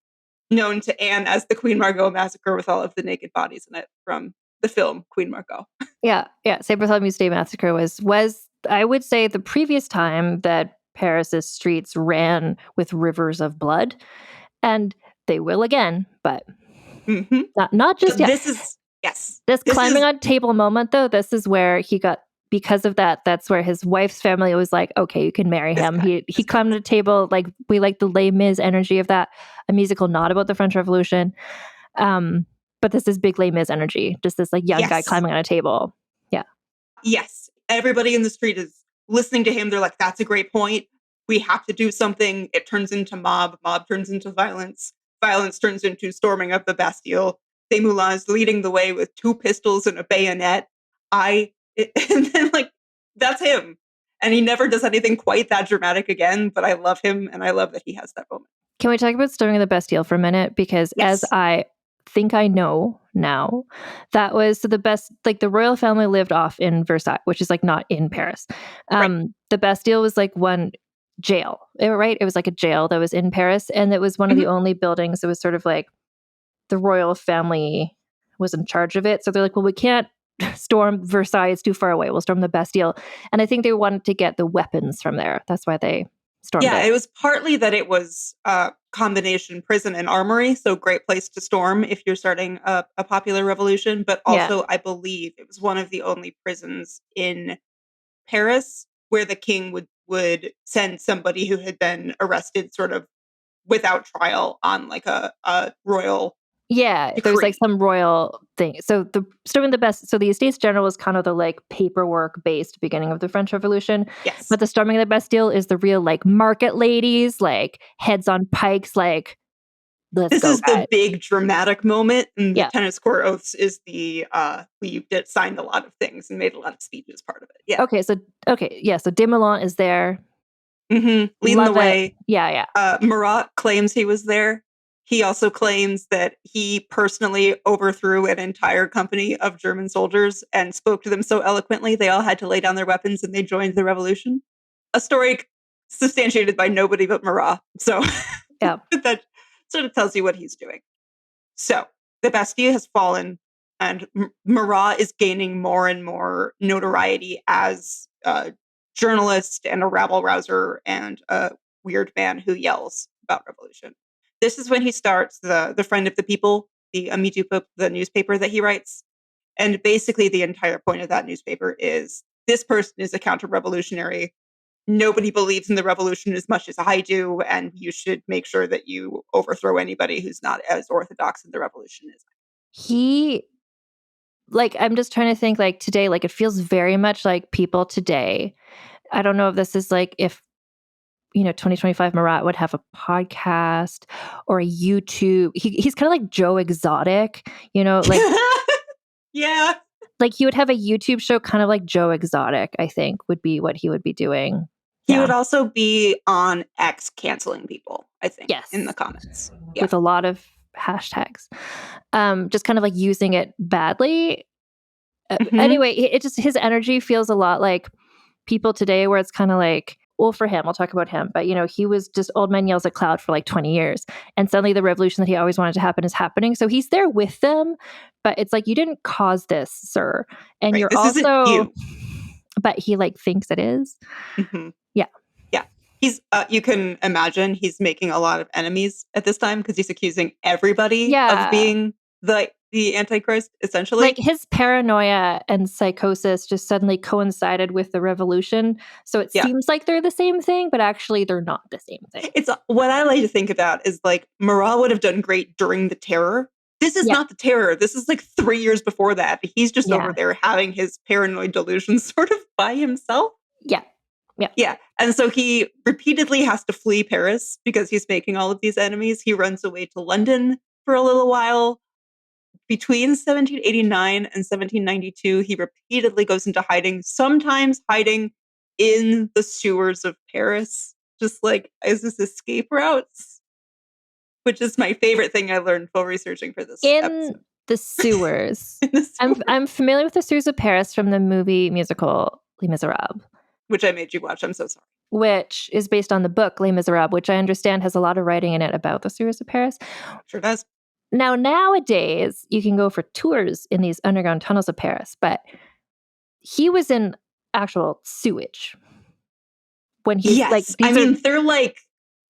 known to Anne as the Queen Margot massacre, with all of the naked bodies in it from the film Queen Margot.
Yeah. St. Bartholomew's Day massacre was I would say the previous time that Paris's streets ran with rivers of blood, and they will again, but not just yet. This climbing on table moment, though, this is where he got, because of that, that's where his wife's family was like, okay, you can marry him. He climbed on a table, like, we like the Les Mis energy of that, a musical not about the French Revolution. But this is big Les Mis energy, just this like young guy climbing on a table. Yeah.
Yes. Everybody in the street is listening to him. They're like, that's a great point. We have to do something. It turns into mob. Mob turns into violence. Violence turns into storming of the Bastille. Desmoulins is leading the way with 2 pistols and a bayonet. And then, like, that's him. And he never does anything quite that dramatic again, but I love him, and I love that he has that moment.
Can we talk about storming the Bastille for a minute? Because as I think I know now, that was the royal family lived off in Versailles, which is like not in Paris. The Bastille was like one jail, right? It was like a jail that was in Paris, and it was one of the only buildings that was sort of like the royal family was in charge of it. So they're like, well, we can't storm Versailles, it's too far away. We'll storm the Bastille. And I think they wanted to get the weapons from there. That's why they stormed it.
It was partly that it was a combination prison and armory, so great place to storm if you're starting a popular revolution. But also, I believe it was one of the only prisons in Paris where the king would send somebody who had been arrested sort of without trial on like a royal decree.
There was like some royal thing. So the Estates General was kind of the like paperwork based beginning of the French Revolution.
Yes.
But the storming of the Bastille is the real like market ladies, like heads on pikes, like
this is the big dramatic moment. And the tennis court oaths is the we signed a lot of things and made a lot of speeches part of it. Yeah.
So Desmoulins is there.
Leading the way.
Yeah.
Marat claims he was there. He also claims that he personally overthrew an entire company of German soldiers and spoke to them so eloquently they all had to lay down their weapons and they joined the revolution. A story substantiated by nobody but Marat. So that sort of tells you what he's doing. So the Bastille has fallen, and Marat is gaining more and more notoriety as a journalist and a rabble-rouser and a weird man who yells about revolution. This is when he starts the Friend of the People, the Ami du Peuple, the newspaper that he writes. And basically the entire point of that newspaper is, this person is a counter-revolutionary. Nobody believes in the revolution as much as I do, and you should make sure that you overthrow anybody who's not as orthodox in the revolution as I.
I'm just trying to think, like, today, like, it feels very much like people today. I don't know if this is like, if 2025 Marat would have a podcast or a YouTube. He's kind of like Joe Exotic, like
yeah.
Like he would have a YouTube show kind of like Joe Exotic, I think, would be what he would be doing.
He would also be on X canceling people, I think, in the comments. Yeah.
With a lot of hashtags. Just kind of like using it badly. Anyway, it just, his energy feels a lot like people today, where it's kind of like, well, for him, I'll talk about him, but he was just old man yells at cloud for like 20 years. And suddenly the revolution that he always wanted to happen is happening. So he's there with them, but it's like, you didn't cause this, sir. And you're also, but he like thinks it is. Yeah.
He's, you can imagine he's making a lot of enemies at this time because he's accusing everybody of being the Antichrist, essentially.
Like his paranoia and psychosis just suddenly coincided with the revolution. So it seems like they're the same thing, but actually they're not the same thing.
It's what I like to think about is like Marat would have done great during the terror. This is not the terror. This is like 3 years before that. He's just over
Yeah.
there having his paranoid delusions sort of by himself.
Yeah. Yeah.
Yeah. And so he repeatedly has to flee Paris because he's making all of these enemies. He runs away to London for a little while. Between 1789 and 1792, he repeatedly goes into hiding, sometimes hiding in the sewers of Paris, just like as his escape routes, which is my favorite thing I learned while researching for this episode.
The sewers.
In the sewers.
I'm familiar with the sewers of Paris from the movie musical Les Miserables,
Which I made you watch. I'm so sorry.
which is based on the book Les Miserables, which I understand has a lot of writing in it about the sewers of Paris.
Sure does.
Now, nowadays, you can go for tours in these underground tunnels of Paris, but he was in actual sewage. When he
Yes. I mean, they're like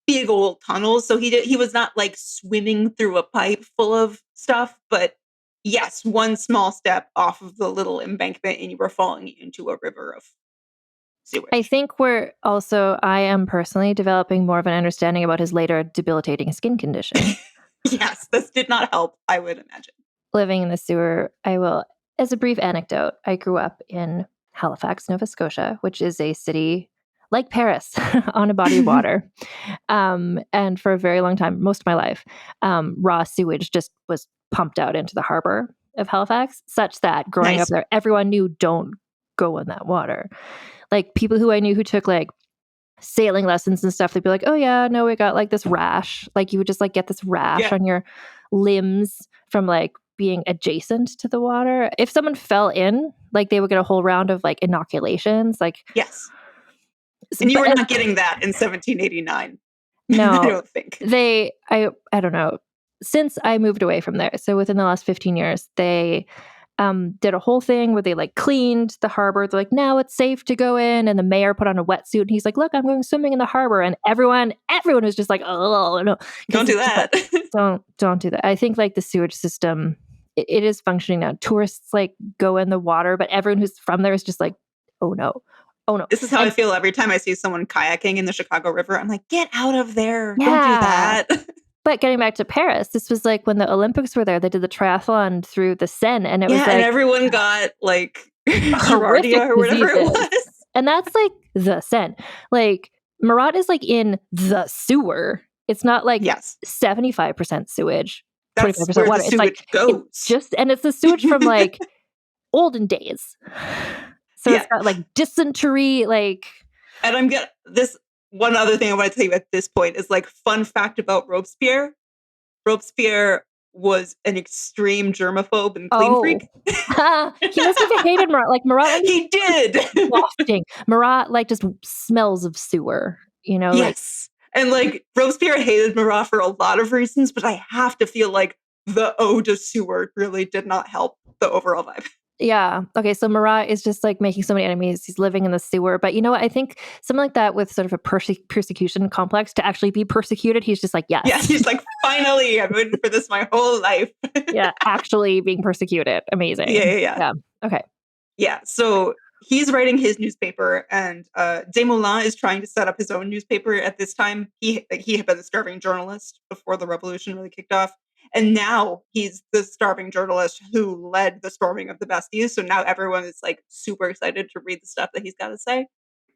big old tunnels, so he was not like swimming through a pipe full of stuff, but yes, one small step off of the little embankment and you were falling into a river of sewage.
I think I am personally developing more of an understanding about his later debilitating skin condition.
Yes, this did not help, I would imagine.
Living in the sewer, as a brief anecdote, I grew up in Halifax, Nova Scotia, which is a city like Paris on a body of water. And for a very long time, most of my life, raw sewage just was pumped out into the harbor of Halifax, such that growing up there, everyone knew don't go in that water. Like people who I knew who took like sailing lessons and stuff, they'd be like, oh yeah, no, we got like this rash. Like you would just like get this rash on your limbs from like being adjacent to the water. If someone fell in, like they would get a whole round of like inoculations. Like
yes. And you were not getting that in 1789.
No.
I don't think.
I don't know. Since I moved away from there, so within the last 15 years, they did a whole thing where they like cleaned the harbor. They're like, now it's safe to go in. And the mayor put on a wetsuit and he's like, look, I'm going swimming in the harbor. And everyone was just like, oh no.
Don't do that.
Like, don't do that. I think like the sewage system, it is functioning now. Tourists like go in the water, but everyone who's from there is just like, oh no. Oh no.
This is how I feel every time I see someone kayaking in the Chicago River. I'm like, get out of there. Yeah. Don't do that.
But getting back to Paris, this was like when the Olympics were there, they did the triathlon through the Seine, and it was like,
and everyone got like Giardia or whatever it was.
And that's like the Seine. Like Marat is like in the sewer. It's not like 75% sewage, 25% water. It's like it's the sewage from like olden days. So it's got like dysentery, like.
And I'm getting this. One other thing I want to tell you at this point is like fun fact about Robespierre. Robespierre was an extreme germaphobe and clean freak.
He must have hated Marat. Like Marat,
he did.
Wafting. Marat like just smells of sewer. You know.
Yes, and like Robespierre hated Marat for a lot of reasons, but I have to feel like the ode to sewer really did not help the overall vibe.
Yeah. Okay. So Marat is just like making so many enemies. He's living in the sewer. But you know what? I think something like that with sort of a persecution complex to actually be persecuted. He's just like, yes.
Yeah. He's like, finally, I've been for this my whole life.
Yeah. Actually being persecuted. Amazing.
Yeah.
Okay.
Yeah. So he's writing his newspaper, and Desmoulins is trying to set up his own newspaper at this time. He had been a starving journalist before the revolution really kicked off. And now he's the starving journalist who led the storming of the Bastille. So now everyone is like super excited to read the stuff that he's got to say.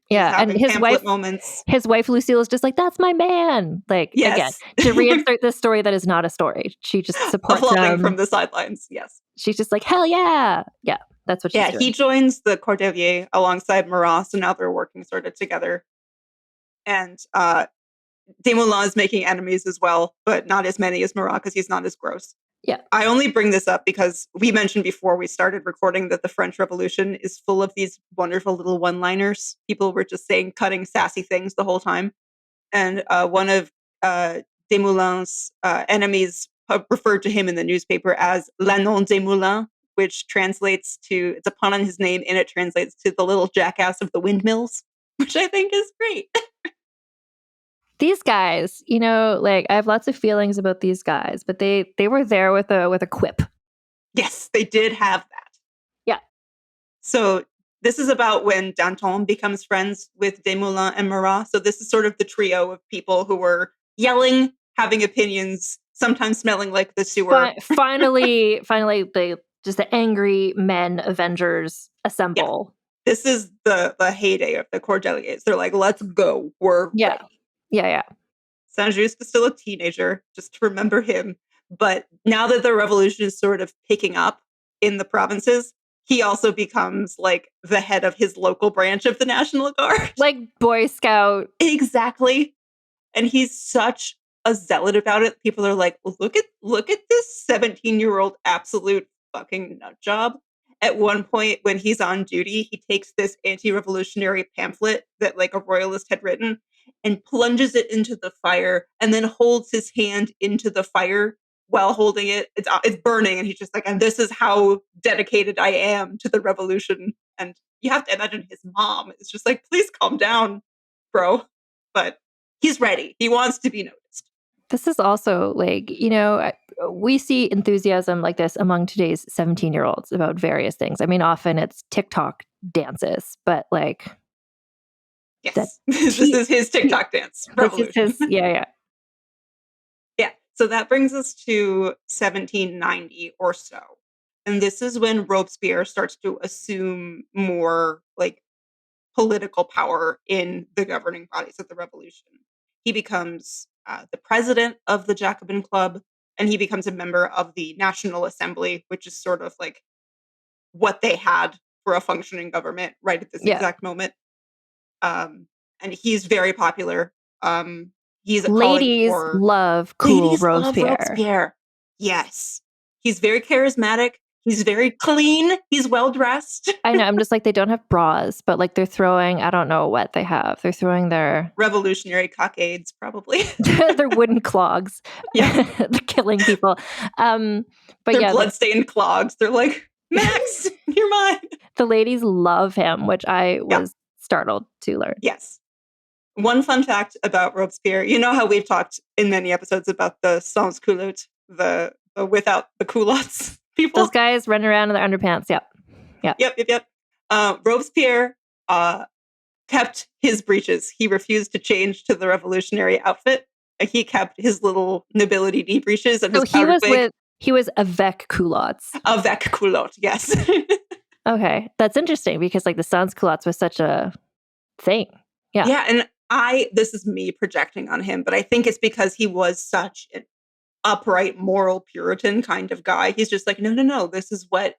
Yeah, and his wife Lucille is just like, "That's my man." Like again, to reinsert this story that is not a story. She just supports him
from the sidelines. Yes,
she's just like, "Hell yeah, yeah." That's what she's doing.
Yeah, he joins the Cordeliers alongside Marat, so now they're working sort of together. And Desmoulins is making enemies as well, but not as many as Marat because he's not as gross.
Yeah.
I only bring this up because we mentioned before we started recording that the French Revolution is full of these wonderful little one-liners. People were just saying cutting, sassy things the whole time. And one of Desmoulins' enemies referred to him in the newspaper as L'Anon Desmoulins, which translates to, it's a pun on his name, and it translates to the little jackass of the windmills, which I think is great.
These guys, you know, like I have lots of feelings about these guys, but they were there with a quip.
Yes, they did have that.
Yeah.
So this is about when Danton becomes friends with Desmoulins and Marat. So this is sort of the trio of people who were yelling, having opinions, sometimes smelling like the sewer.
Finally, the angry men Avengers assemble.
Yeah. This is the heyday of the Cordeliers. They're like, let's go. We're ready.
Yeah.
Saint-Just is still a teenager, just to remember him. But now that the revolution is sort of picking up in the provinces, he also becomes like the head of his local branch of the National Guard.
Like Boy Scout.
Exactly. And he's such a zealot about it. People are like, look at this 17-year-old absolute fucking nut job. At one point when he's on duty, he takes this anti-revolutionary pamphlet that like a royalist had written and plunges it into the fire and then holds his hand into the fire while holding it. It's burning. And he's just like, and this is how dedicated I am to the revolution. And you have to imagine his mom is just like, please calm down, bro. But he's ready. He wants to be noticed.
This is also like, we see enthusiasm like this among today's 17-year-olds about various things. I mean, often it's TikTok dances, but like...
Yes, this is his TikTok dance revolution.
Yeah.
Yeah, so that brings us to 1790 or so. And this is when Robespierre starts to assume more like political power in the governing bodies of the revolution. He becomes the president of the Jacobin Club, and he becomes a member of the National Assembly, which is sort of like what they had for a functioning government right at this exact moment. And he's very popular. He's
ladies love cool
Robespierre. Yes. He's very charismatic. He's very clean. He's well dressed.
I know. I'm just like, they don't have bras, but like they're throwing, I don't know what they have. They're throwing their
revolutionary cockades, probably.
Their wooden clogs.
Yeah.
They're killing people. But
they're bloodstained clogs. They're like, Max, you're mine.
The ladies love him, which I was startled to learn.
Yes. One fun fact about Robespierre, you know how we've talked in many episodes about the sans culotte, the without the culottes people?
Those guys running around in their underpants,
Yep. Robespierre kept his breeches. He refused to change to the revolutionary outfit. He kept his little nobility knee breeches and his powder wig.
He was avec culottes.
Avec culotte, yes.
Okay, that's interesting because like the sans culottes was such a thing.
Yeah, and this is me projecting on him, but I think it's because he was such an upright, moral Puritan kind of guy. He's just like, no, this is what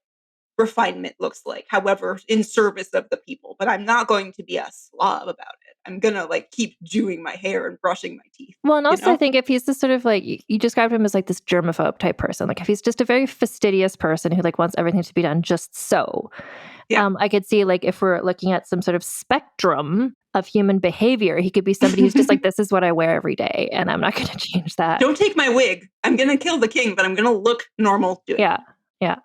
refinement looks like, however, in service of the people. But I'm not going to be a slob about it. I'm going to like keep chewing my hair and brushing my teeth.
Well, and also I think if he's this sort of like, you described him as like this germaphobe type person, like if he's just a very fastidious person who like wants everything to be done just so. Yeah. I could see like if we're looking at some sort of spectrum of human behavior, he could be somebody who's just like, this is what I wear every day and I'm not going to change that.
Don't take my wig. I'm going to kill the king, but I'm going to look normal doing it.
Yeah.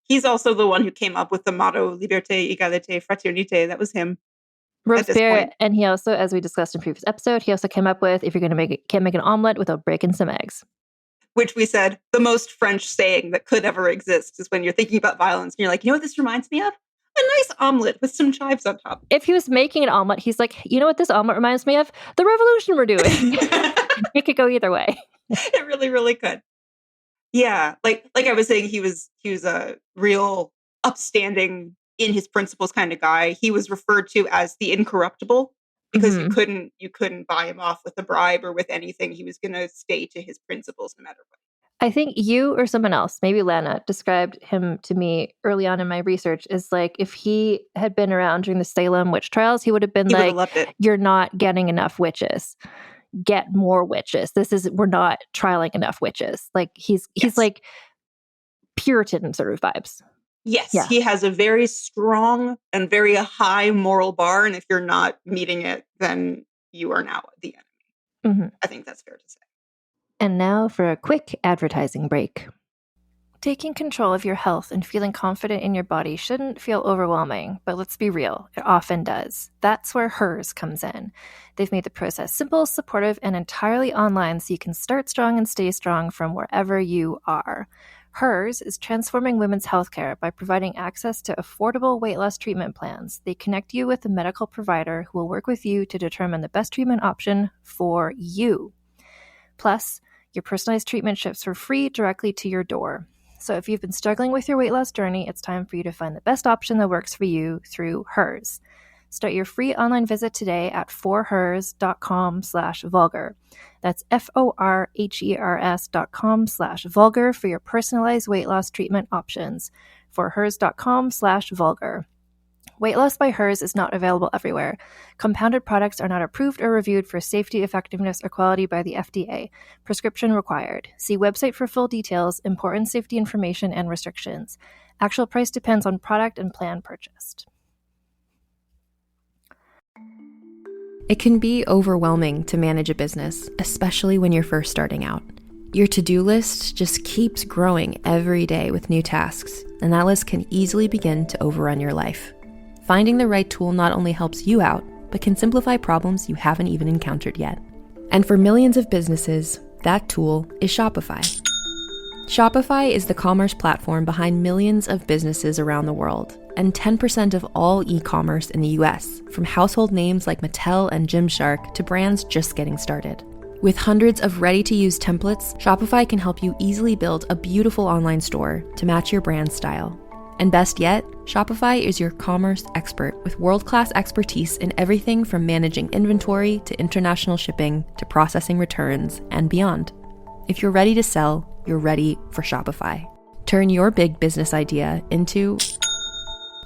He's also the one who came up with the motto, Liberté, Égalité, Fraternité. That was him.
Robespierre, and he also, as we discussed in previous episode, he also came up with, if you're going to can't make an omelet without breaking some eggs.
Which we said, the most French saying that could ever exist is when you're thinking about violence and you're like, you know what this reminds me of? A nice omelet with some chives on top.
If he was making an omelet, he's like, you know what this omelet reminds me of? The revolution we're doing. It could go either way.
It really, really could. Yeah, like I was saying, he was a real upstanding in his principles kind of guy. He was referred to as the incorruptible because you couldn't buy him off with a bribe or with anything. He was going to stay to his principles no matter what.
I think you or someone else, maybe Lana, described him to me early on in my research as like, if he had been around during the Salem witch trials, he would have been you're not getting enough witches. Get more witches. We're not trialing enough witches. Like he's like Puritan sort of vibes.
Yes, yeah. He has a very strong and very high moral bar. And if you're not meeting it, then you are now the enemy. Mm-hmm. I think that's fair to say.
And now for a quick advertising break. Taking control of your health and feeling confident in your body shouldn't feel overwhelming, but let's be real, it often does. That's where Hers comes in. They've made the process simple, supportive, and entirely online so you can start strong and stay strong from wherever you are. Hers is transforming women's healthcare by providing access to affordable weight loss treatment plans. They connect you with a medical provider who will work with you to determine the best treatment option for you. Plus, Your personalized treatment ships for free directly to your door. So if you've been struggling with your weight loss journey, it's time for you to find the best option that works for you through Hers. Start your free online visit today at forhers.com/vulgar. That's FORHERS.com/vulgar for your personalized weight loss treatment options. Forhers.com/vulgar. Weight loss by Hers is not available everywhere. Compounded products are not approved or reviewed for safety, effectiveness, or quality by the FDA. Prescription required. See website for full details, important safety information, and restrictions. Actual price depends on product and plan purchased.
It can be overwhelming to manage a business, especially when you're first starting out. Your to-do list just keeps growing every day with new tasks, and that list can easily begin to overrun your life. Finding the right tool not only helps you out, but can simplify problems you haven't even encountered yet. And for millions of businesses, that tool is Shopify. Shopify is the commerce platform behind millions of businesses around the world, and 10% of all e-commerce in the US, from household names like Mattel and Gymshark to brands just getting started. With hundreds of ready-to-use templates, Shopify can help you easily build a beautiful online store to match your brand style. And best yet, Shopify is your commerce expert with world-class expertise in everything from managing inventory to international shipping to processing returns and beyond. If you're ready to sell, you're ready for Shopify. Turn your big business idea into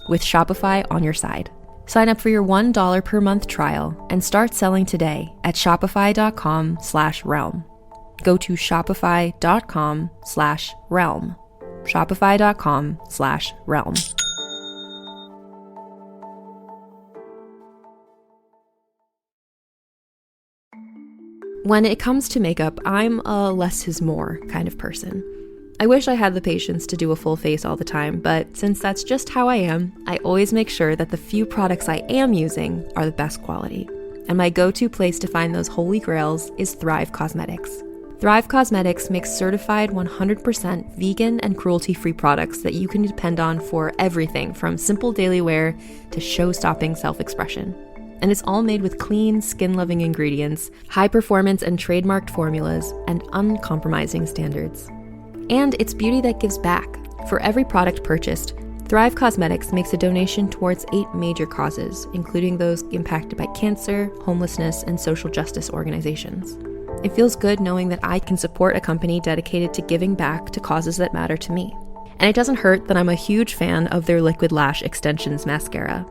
with Shopify on your side. Sign up for your $1 per month trial and start selling today at shopify.com/realm. Go to shopify.com/realm. Shopify.com/realm. When it comes to makeup, I'm a less is more kind of person. I wish I had the patience to do a full face all the time, but since that's just how I am, I always make sure that the few products I am using are the best quality. And my go-to place to find those holy grails is Thrive Causemetics. Thrive Causemetics makes certified 100% vegan and cruelty-free products that you can depend on for everything from simple daily wear to show-stopping self-expression. And it's all made with clean, skin-loving ingredients, high-performance and trademarked formulas, and uncompromising standards. And it's beauty that gives back. For every product purchased, Thrive Causemetics makes a donation towards 8 major causes, including those impacted by cancer, homelessness, and social justice organizations. It feels good knowing that I can support a company dedicated to giving back to causes that matter to me. And it doesn't hurt that I'm a huge fan of their Liquid Lash Extensions mascara.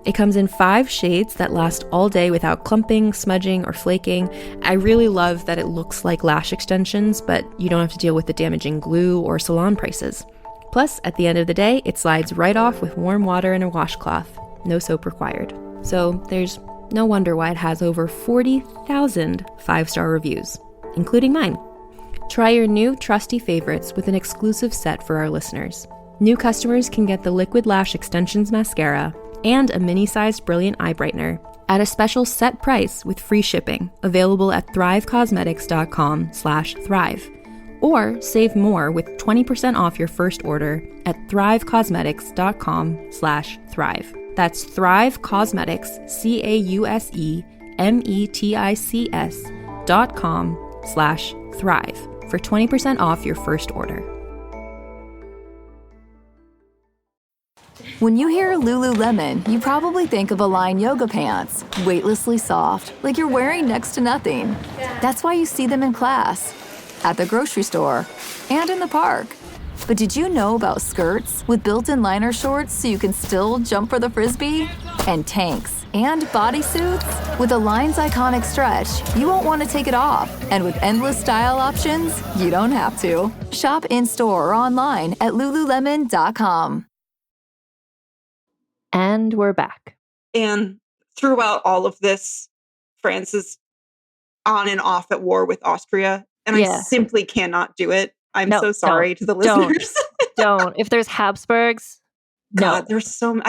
It comes in 5 shades that last all day without clumping, smudging, or flaking. I really love that it looks like lash extensions, but you don't have to deal with the damaging glue or salon prices. Plus, at the end of the day, it slides right off with warm water and a washcloth. No soap required. So there's no wonder why it has over 40,000 5-star reviews, including mine. Try your new trusty favorites with an exclusive set for our listeners. New customers can get the Liquid Lash Extensions mascara and a mini-sized brilliant eye brightener at a special set price with free shipping, available at thrivecausemetics.com/thrive. Or save more with 20% off your first order at thrivecausemetics.com/thrive. That's Thrive Causemetics, CAUSEMETICS.com/thrive for 20% off your first order.
When you hear Lululemon, you probably think of Align yoga pants, weightlessly soft, like you're wearing next to nothing. That's why you see them in class, at the grocery store, and in the park. But did you know about skirts with built-in liner shorts so you can still jump for the frisbee? And tanks and bodysuits? With Align's iconic stretch, you won't want to take it off. And with endless style options, you don't have to. Shop in-store or online at lululemon.com.
And we're back.
And throughout all of this, France is on and off at war with Austria. And I simply cannot do it. I'm so sorry to the listeners.
Don't. If there's Habsburgs,
God, there's so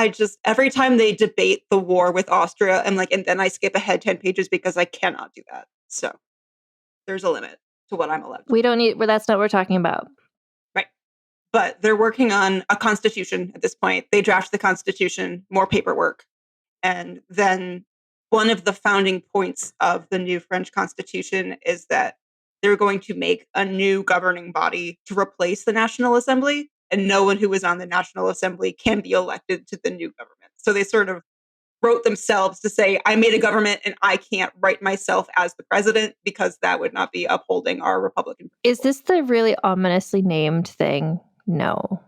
every time they debate the war with Austria, I'm like, and then I skip ahead 10 pages because I cannot do that. So there's a limit to what I'm allowed to do.
We don't need, that's not what we're talking about.
Right. But they're working on a constitution at this point. They draft the constitution, more paperwork. And then one of the founding points of the new French constitution is that they were going to make a new governing body to replace the National Assembly, and no one who was on the National Assembly can be elected to the new government. So they sort of wrote themselves to say, I made a government and I can't write myself as the president because that would not be upholding our Republican principles.
Is this the really ominously named thing? No.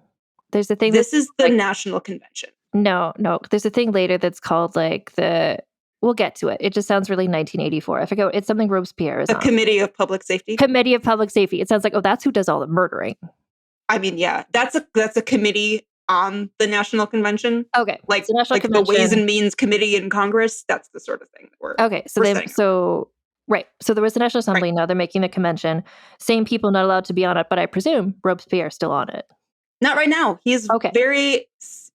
There's a thing.
This is the National Convention.
No. There's a thing later that's called like we'll get to it. It just sounds really 1984. I forget. It's something Robespierre is
the
on.
Committee of Public Safety.
Committee of Public Safety. It sounds like, oh, that's who does all the murdering.
I mean, yeah, that's a committee on the National Convention.
Okay,
like
Convention.
The Ways and Means Committee in Congress. That's the sort of thing that we're
okay. So there was the National Assembly. Right. Now they're making the convention. Same people not allowed to be on it, but I presume Robespierre is still on it.
Not right now. He's very,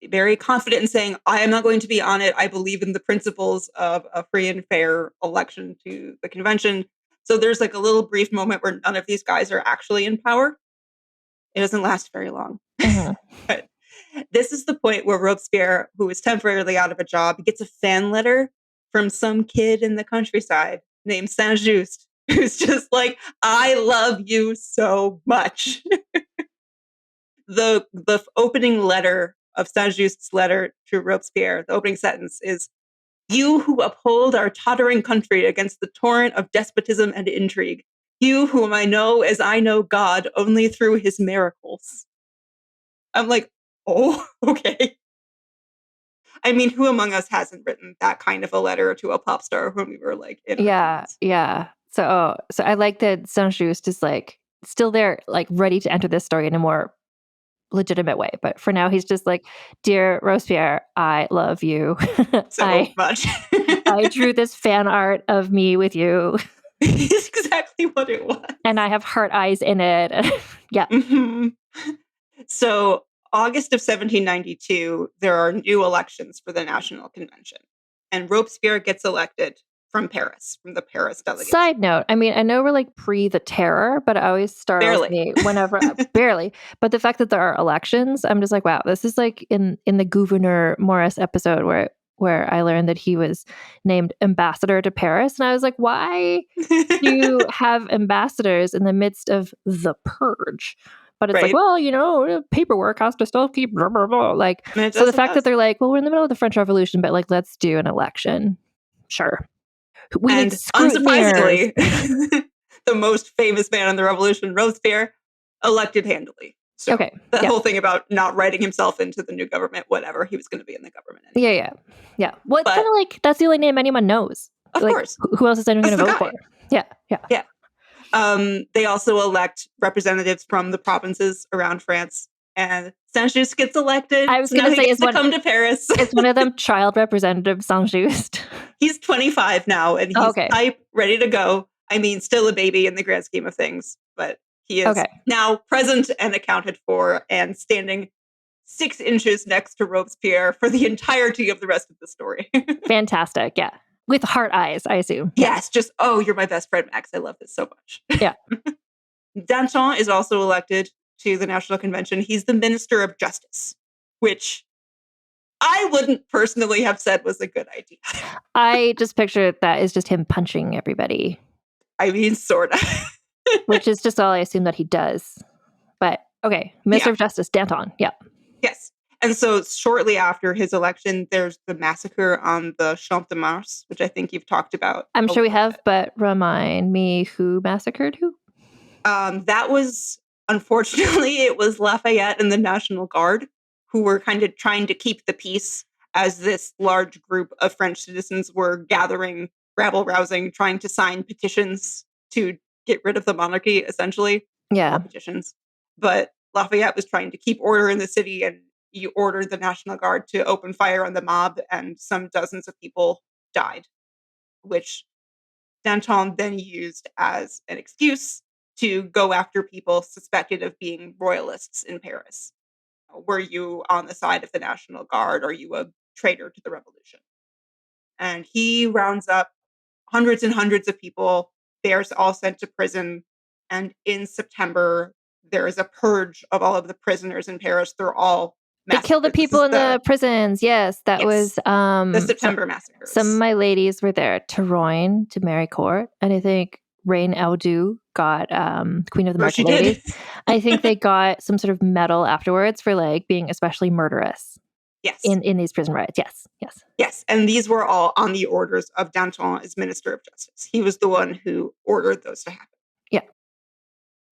very confident in saying, I am not going to be on it. I believe in the principles of a free and fair election to the convention. So there's like a little brief moment where none of these guys are actually in power. It doesn't last very long. Mm-hmm. But this is the point where Robespierre, who is temporarily out of a job, gets a fan letter from some kid in the countryside named Saint-Just, who's just like, I love you so much. The opening letter of Saint-Just's letter to Robespierre, the opening sentence is, you who uphold our tottering country against the torrent of despotism and intrigue, you whom I know as I know God only through his miracles. I'm like, oh, okay. I mean, who among us hasn't written that kind of a letter to a pop star when we were like in our teens?
Yeah. So I like that Saint-Just is like still there, like ready to enter this story in a more legitimate way. But for now, he's just like, dear Robespierre, I love you
so much.
I drew this fan art of me with you.
It's exactly what it was.
And I have heart eyes in it. Yeah.
Mm-hmm. So August of 1792, there are new elections for the National Convention. And Robespierre gets elected from Paris, from the Paris delegation.
Side note, I mean, I know we're like pre the terror, but I always startle me whenever, barely. But the fact that there are elections, I'm just like, wow, this is like in the Gouverneur Morris episode where I learned that he was named ambassador to Paris. And I was like, why do you have ambassadors in the midst of the purge? But it's like, well, paperwork has to still keep blah, blah, blah. Like, so the fact that they're like, well, we're in the middle of the French Revolution, but like, let's do an election. Sure.
And unsurprisingly, the most famous man in the revolution, Robespierre, elected handily. So the whole thing about not writing himself into the new government, whatever, he was going to be in the government anyway.
Yeah. Well, it's kind of like, that's the only name anyone knows.
Of course.
Who else is anyone going to vote for? Yeah.
They also elect representatives from the provinces around France. And Saint-Just gets elected.
I was going to say,
come to Paris.
It's one of them child representative Saint-Just.
He's 25 now, and he's type ready to go. I mean, still a baby in the grand scheme of things, but he is now present and accounted for and standing 6 inches next to Robespierre for the entirety of the rest of the story.
Fantastic, yeah. With heart eyes, I assume.
Yes, just, oh, you're my best friend, Max. I love this so much.
Yeah.
Danton is also elected to the National Convention. He's the Minister of Justice, which I wouldn't personally have said was a good idea.
I just picture that is just him punching everybody.
I mean, sort of.
Which is just all I assume that he does. But, okay, Minister of Justice, Danton, yeah.
Yes. And so shortly after his election, there's the massacre on the Champ de Mars, which I think you've talked about.
I'm sure we have, but remind me who massacred who?
That was... Unfortunately, it was Lafayette and the National Guard who were kind of trying to keep the peace as this large group of French citizens were gathering, rabble-rousing, trying to sign petitions to get rid of the monarchy, essentially.
Yeah.
Petitions. But Lafayette was trying to keep order in the city, and he ordered the National Guard to open fire on the mob, and some dozens of people died, which Danton then used as an excuse to go after people suspected of being royalists in Paris. Were you on the side of the National Guard? Are you a traitor to the revolution? And he rounds up hundreds and hundreds of people. They're all sent to prison. And in September, there is a purge of all of the prisoners in Paris. They're all
massacred. They kill the people in the prisons. Yes, that was
the September massacres.
Some of my ladies were there. Théroigne to Mary Court, and I think Reine Audu got Queen of the Market
She did.
Ladies. I think they got some sort of medal afterwards for like being especially murderous.
Yes.
In these prison riots.
Yes. And these were all on the orders of Danton as Minister of Justice. He was the one who ordered those to happen.
Yeah.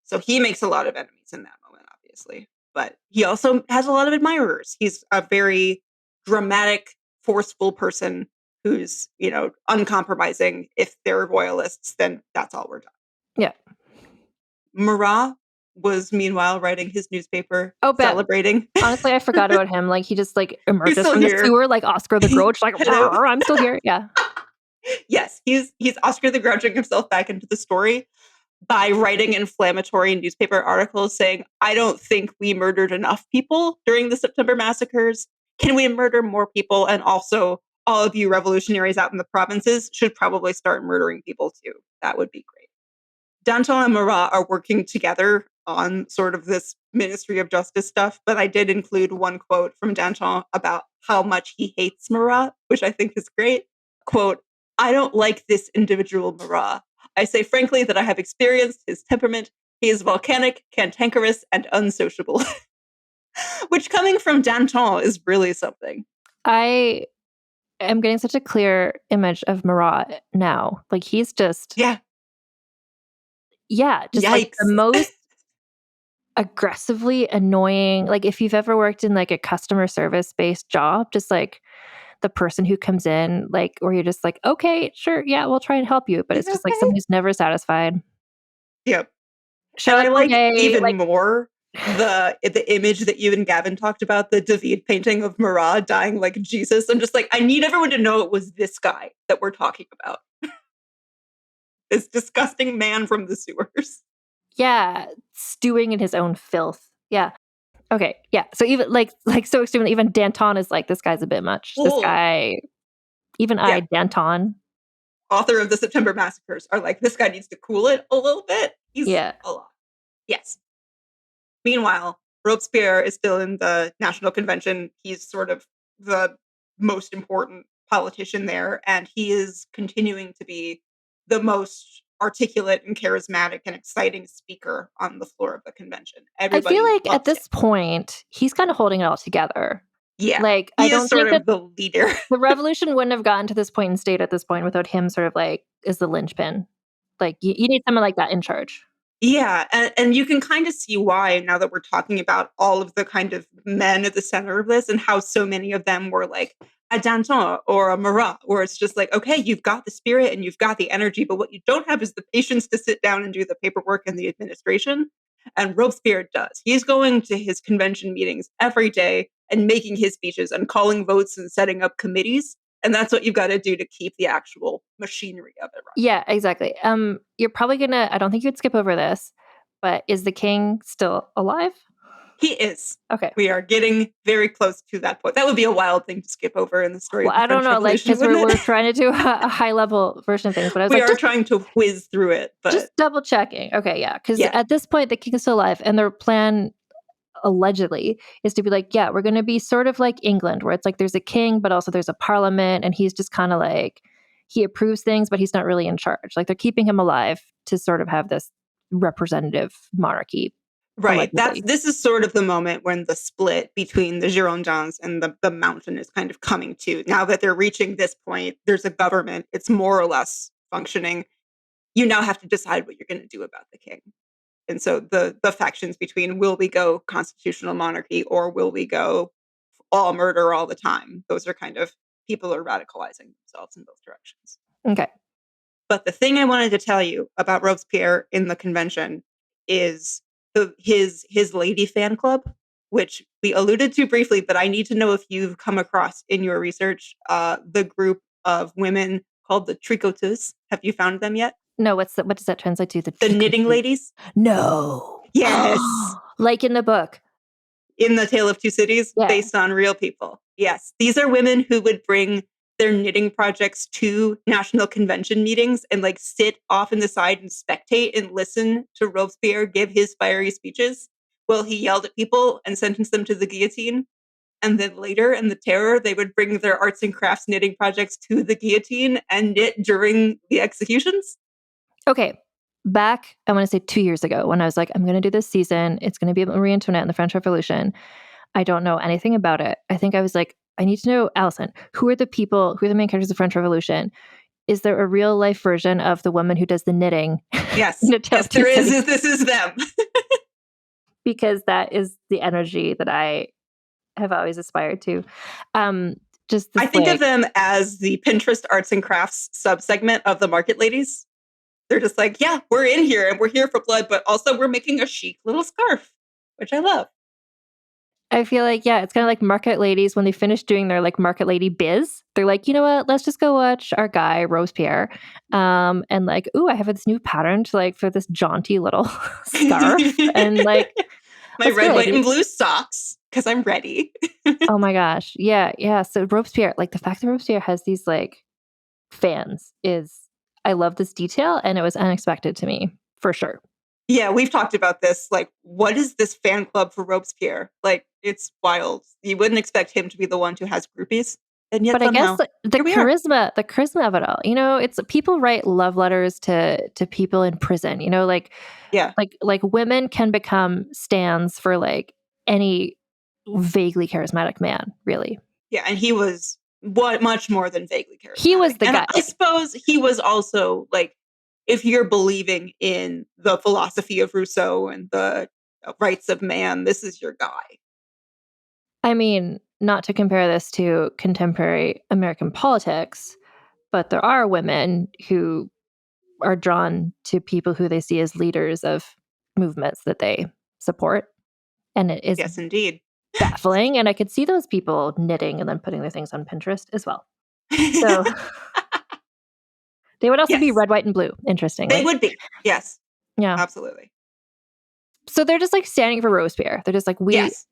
So he makes a lot of enemies in that moment, obviously. But he also has a lot of admirers. He's a very dramatic, forceful person who's, uncompromising. If they're royalists, then that's all we're done.
Yeah.
Marat was meanwhile writing his newspaper, celebrating.
Honestly, I forgot about him. Like he just like emerges from
here.
the sewer like Oscar the Grouch, like I'm still here. Yeah.
Yes, he's Oscar the Grouching himself back into the story by writing inflammatory newspaper articles saying, I don't think we murdered enough people during the September massacres. Can we murder more people? And also, all of you revolutionaries out in the provinces should probably start murdering people too. That would be great. Danton and Marat are working together on sort of this Ministry of Justice stuff, but I did include one quote from Danton about how much he hates Marat, which I think is great. Quote, I don't like this individual Marat. I say frankly that I have experienced his temperament. He is volcanic, cantankerous, and unsociable. Which coming from Danton is really something.
I am getting such a clear image of Marat now. Like he's just... Yeah, just
Yikes.
Like the most aggressively annoying. Like if you've ever worked in like a customer service based job, just like the person who comes in, like, where you're just like, okay, sure, yeah, we'll try and help you, but it's just like someone who's never satisfied.
Yep.
Show
and I like even
like,
more the image that you and Gavin talked about, the David painting of Marat dying like Jesus. I'm just like, I need everyone to know it was this guy that we're talking about. This disgusting man from the sewers.
Yeah, stewing in his own filth. Yeah. Okay. Yeah. So even like so extremely, even Danton is like, this guy's a bit much. This guy, even I, Danton,
author of the September massacres, are like, this guy needs to cool it a little bit. He's a lot. Yes. Meanwhile, Robespierre is still in the National Convention. He's sort of the most important politician there, and he is continuing to be the most articulate and charismatic and exciting speaker on the floor of the convention. Everybody
I feel like at
loves
this
him.
point, he's kind of holding it all together.
Yeah.
Like,
he
I don't
is sort
think
of the leader.
The revolution wouldn't have gotten to this point and stayed at this point without him sort of like as the linchpin. Like you need someone like that in charge.
Yeah, and you can kind of see why now that we're talking about all of the kind of men at the center of this and how so many of them were like a Danton or a Marat, where it's just like, okay, you've got the spirit and you've got the energy, but what you don't have is the patience to sit down and do the paperwork and the administration. And Robespierre does. He's going to his convention meetings every day and making his speeches and calling votes and setting up committees. And that's what you've got to do to keep the actual machinery of it running.
Yeah, exactly. You're probably gonna, I don't think you'd skip over this, but is the king still alive?
He is.
Okay.
We are getting very close to that point. That would be a wild thing to skip over in the story.
Well,
of the
I don't
French
know, like,
Revolution,
because we're trying to do a high level version of things, but I was
we
like,
are trying to whiz through it, but
just double checking. Okay, yeah, because at this point the king is still alive, and their plan allegedly is to be like, yeah, we're going to be sort of like England, where it's like there's a king, but also there's a parliament, and he's just kind of like, he approves things, but he's not really in charge. Like they're keeping him alive to sort of have this representative monarchy.
Right. This is sort of the moment when the split between the Girondins and the mountain is kind of coming to. Now that they're reaching this point, there's a government. It's more or less functioning. You now have to decide what you're going to do about the king. And so the factions between will we go constitutional monarchy or will we go all murder all the time? Those are kind of people are radicalizing themselves in both directions.
Okay.
But the thing I wanted to tell you about Robespierre in the convention is his lady fan club, which we alluded to briefly, but I need to know if you've come across in your research the group of women called the tricoteuses. Have you found them yet?
No, what does that translate to?
The knitting ladies?
No.
Yes.
Like in the book.
In The Tale of Two Cities, based on real people. Yes. These are women who would bring their knitting projects to national convention meetings and like sit off in the side and spectate and listen to Robespierre give his fiery speeches while he yelled at people and sentenced them to the guillotine. And then later in the Terror, they would bring their arts and crafts knitting projects to the guillotine and knit during the executions.
Okay. back, I want to say 2 years ago, when I was like, I'm going to do this season. It's going to be about Marie Antoinette and the French Revolution. I don't know anything about it. I think I was like, I need to know, Allison, who are the main characters of the French Revolution? Is there a real life version of the woman who does the knitting?
Yes. Yes, there is. This is them.
Because that is the energy that I have always aspired to.
I think of them as the Pinterest arts and crafts subsegment of the Market Ladies. They're just like, yeah, we're in here and we're here for blood, but also we're making a chic little scarf, which I love.
I feel like, yeah, it's kind of like Market Ladies when they finish doing their like Market Lady biz. They're like, you know what? Let's just go watch our guy Robespierre, and like, ooh, I have this new pattern to like for this jaunty little scarf, and like
my red, white, and blue socks because I'm ready.
Oh my gosh, yeah. So Robespierre, like the fact that Robespierre has these like fans is, I love this detail, and it was unexpected to me for sure.
Yeah, we've talked about this. Like, what is this fan club for Robespierre? Like, it's wild. You wouldn't expect him to be the one who has groupies. And yet,
but
somehow,
I guess the charisma of it all. You know, it's people write love letters to people in prison. You know, like like women can become stands for like any vaguely charismatic man, really.
Yeah, and he was much more than vaguely charismatic.
He was the guy.
I suppose he was also like, if you're believing in the philosophy of Rousseau and the rights of man, this is your guy.
I mean, not to compare this to contemporary American politics, but there are women who are drawn to people who they see as leaders of movements that they support. And it is,
yes, indeed,
baffling. And I could see those people knitting and then putting their things on Pinterest as well. So they would also be red, white, and blue, interestingly.
They would be, yes.
Yeah.
Absolutely.
So they're just like standing for Robespierre. They're just like,
Yes.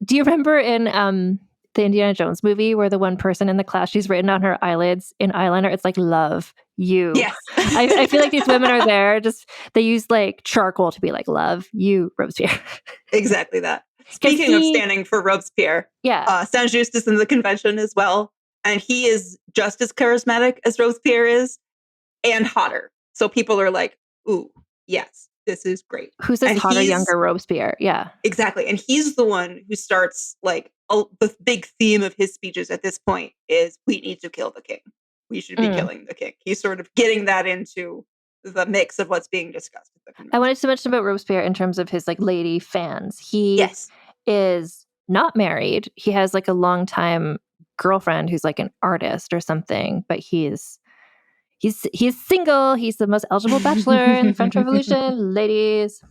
Do you remember in the Indiana Jones movie where the one person in the class, she's written on her eyelids in eyeliner, it's like, love you.
Yes.
I feel like these women are there, just they use like charcoal to be like, love you, Robespierre.
Exactly that. Speaking of standing for Robespierre, Saint-Just is in the convention as well. And he is just as charismatic as Robespierre is and hotter. So people are like, ooh, yes, this is great.
Who's this hotter, younger Robespierre? Yeah.
Exactly. And he's the one who starts like the big theme of his speeches at this point is we need to kill the king. We should be killing the king. He's sort of getting that into the mix of what's being discussed at the convention.
I wanted to mention about Robespierre in terms of his like lady fans. He is not married. He has like a longtime girlfriend who's like an artist or something, but he's single. He's the most eligible bachelor in the French Revolution, ladies.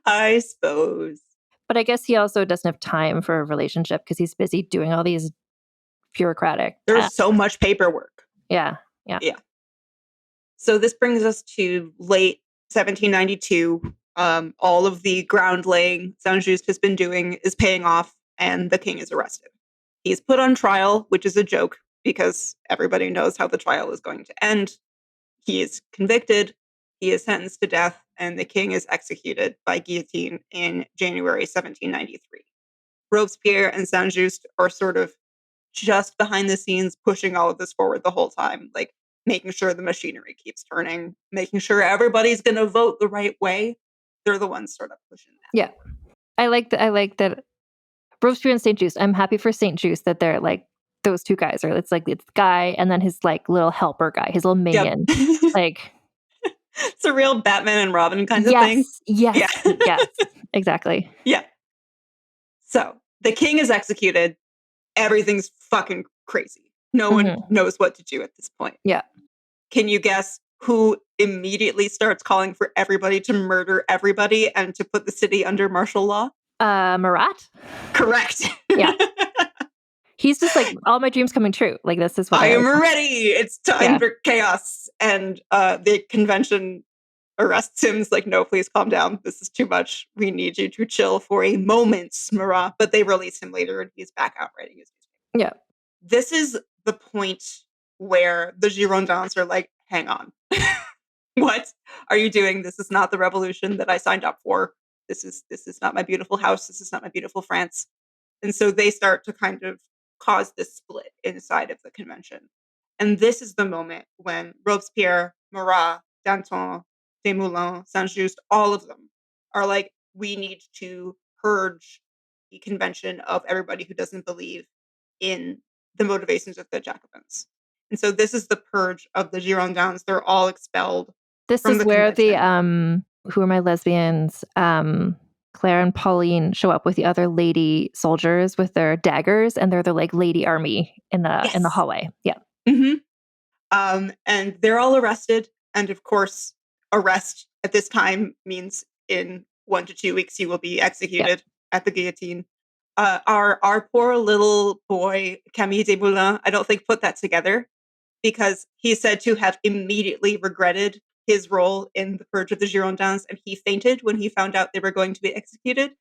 I suppose.
But I guess he also doesn't have time for a relationship because he's busy doing all these bureaucratic
There's so much paperwork.
Yeah.
So this brings us to late 1792. All of the ground laying Saint-Just has been doing is paying off, and the king is arrested. He's put on trial, which is a joke because everybody knows how the trial is going to end. He is convicted, he is sentenced to death, and the king is executed by guillotine in January 1793. Robespierre and Saint-Just are sort of just behind the scenes pushing all of this forward the whole time, like making sure the machinery keeps turning, making sure everybody's going to vote the right way. They're the ones sort of pushing that.
Yeah. I like that Robespierre and Saint-Just. I'm happy for Saint-Just that they're like those two guys, or it's like it's guy and then his like little helper guy, his little minion. Yep. Like
it's a real Batman and Robin kind of thing.
Yes. Exactly.
Yeah. So the king is executed. Everything's fucking crazy. No one knows what to do at this point.
Yeah.
Can you guess who immediately starts calling for everybody to murder everybody and to put the city under martial law?
Marat?
Correct.
Yeah. He's just like, all my dreams coming true. Like, this is what
I am ready. It's time for chaos. And the convention arrests him. It's like, no, please calm down. This is too much. We need you to chill for a moment, Marat. But they release him later and he's back out writing his newspaper.
Yeah.
This is the point where the Girondins are like, hang on. What are you doing? This is not the revolution that I signed up for. This is not my beautiful house. This is not my beautiful France. And so they start to kind of cause this split inside of the convention. And this is the moment when Robespierre, Marat, Danton, Desmoulins, Saint-Just, all of them are like, we need to purge the convention of everybody who doesn't believe in the motivations of the Jacobins. And so this is the purge of the Girondins. They're all expelled
This
from
is
the
where the
convention.
who are my lesbians? Claire and Pauline show up with the other lady soldiers with their daggers, and they're the like lady army in the
Yes.
hallway. Yeah.
And they're all arrested. And of course, arrest at this time means in 1 to 2 weeks you will be executed at the guillotine. Our poor little boy Camille Desmoulins, I don't think put that together, because he's said to have immediately regretted his role in the purge of the Girondins, and he fainted when he found out they were going to be executed.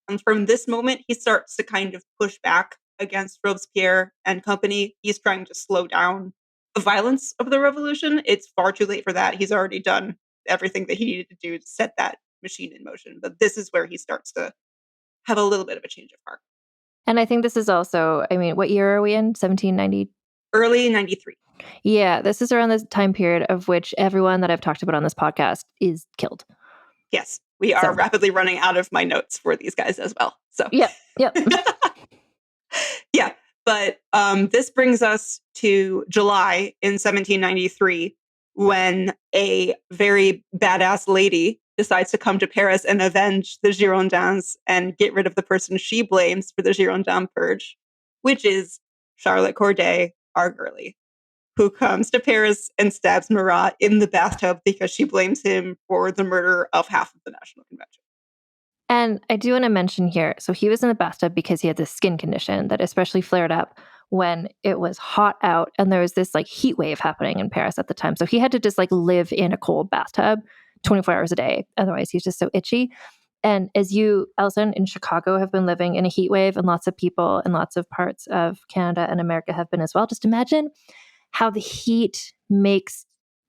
And from this moment, he starts to kind of push back against Robespierre and company. He's trying to slow down the violence of the revolution. It's far too late for that. He's already done everything that he needed to do to set that machine in motion. But this is where he starts to have a little bit of a change of heart.
And I think this is also, I mean, what year are we in? 1790?
Early 93.
Yeah, this is around the time period of which everyone that I've talked about on this podcast is killed.
Yes, we are rapidly running out of my notes for these guys as well. So
Yep.
Yeah, but this brings us to July in 1793, when a very badass lady decides to come to Paris and avenge the Girondins and get rid of the person she blames for the Girondin purge, which is Charlotte Corday, our girlie, who comes to Paris and stabs Marat in the bathtub because she blames him for the murder of half of the National Convention.
And I do want to mention here, so he was in the bathtub because he had this skin condition that especially flared up when it was hot out and there was this like heat wave happening in Paris at the time. So he had to just like live in a cold bathtub 24 hours a day. Otherwise, he's just so itchy. And as you, Allison, in Chicago have been living in a heat wave, and lots of people in lots of parts of Canada and America have been as well, just imagine how the heat makes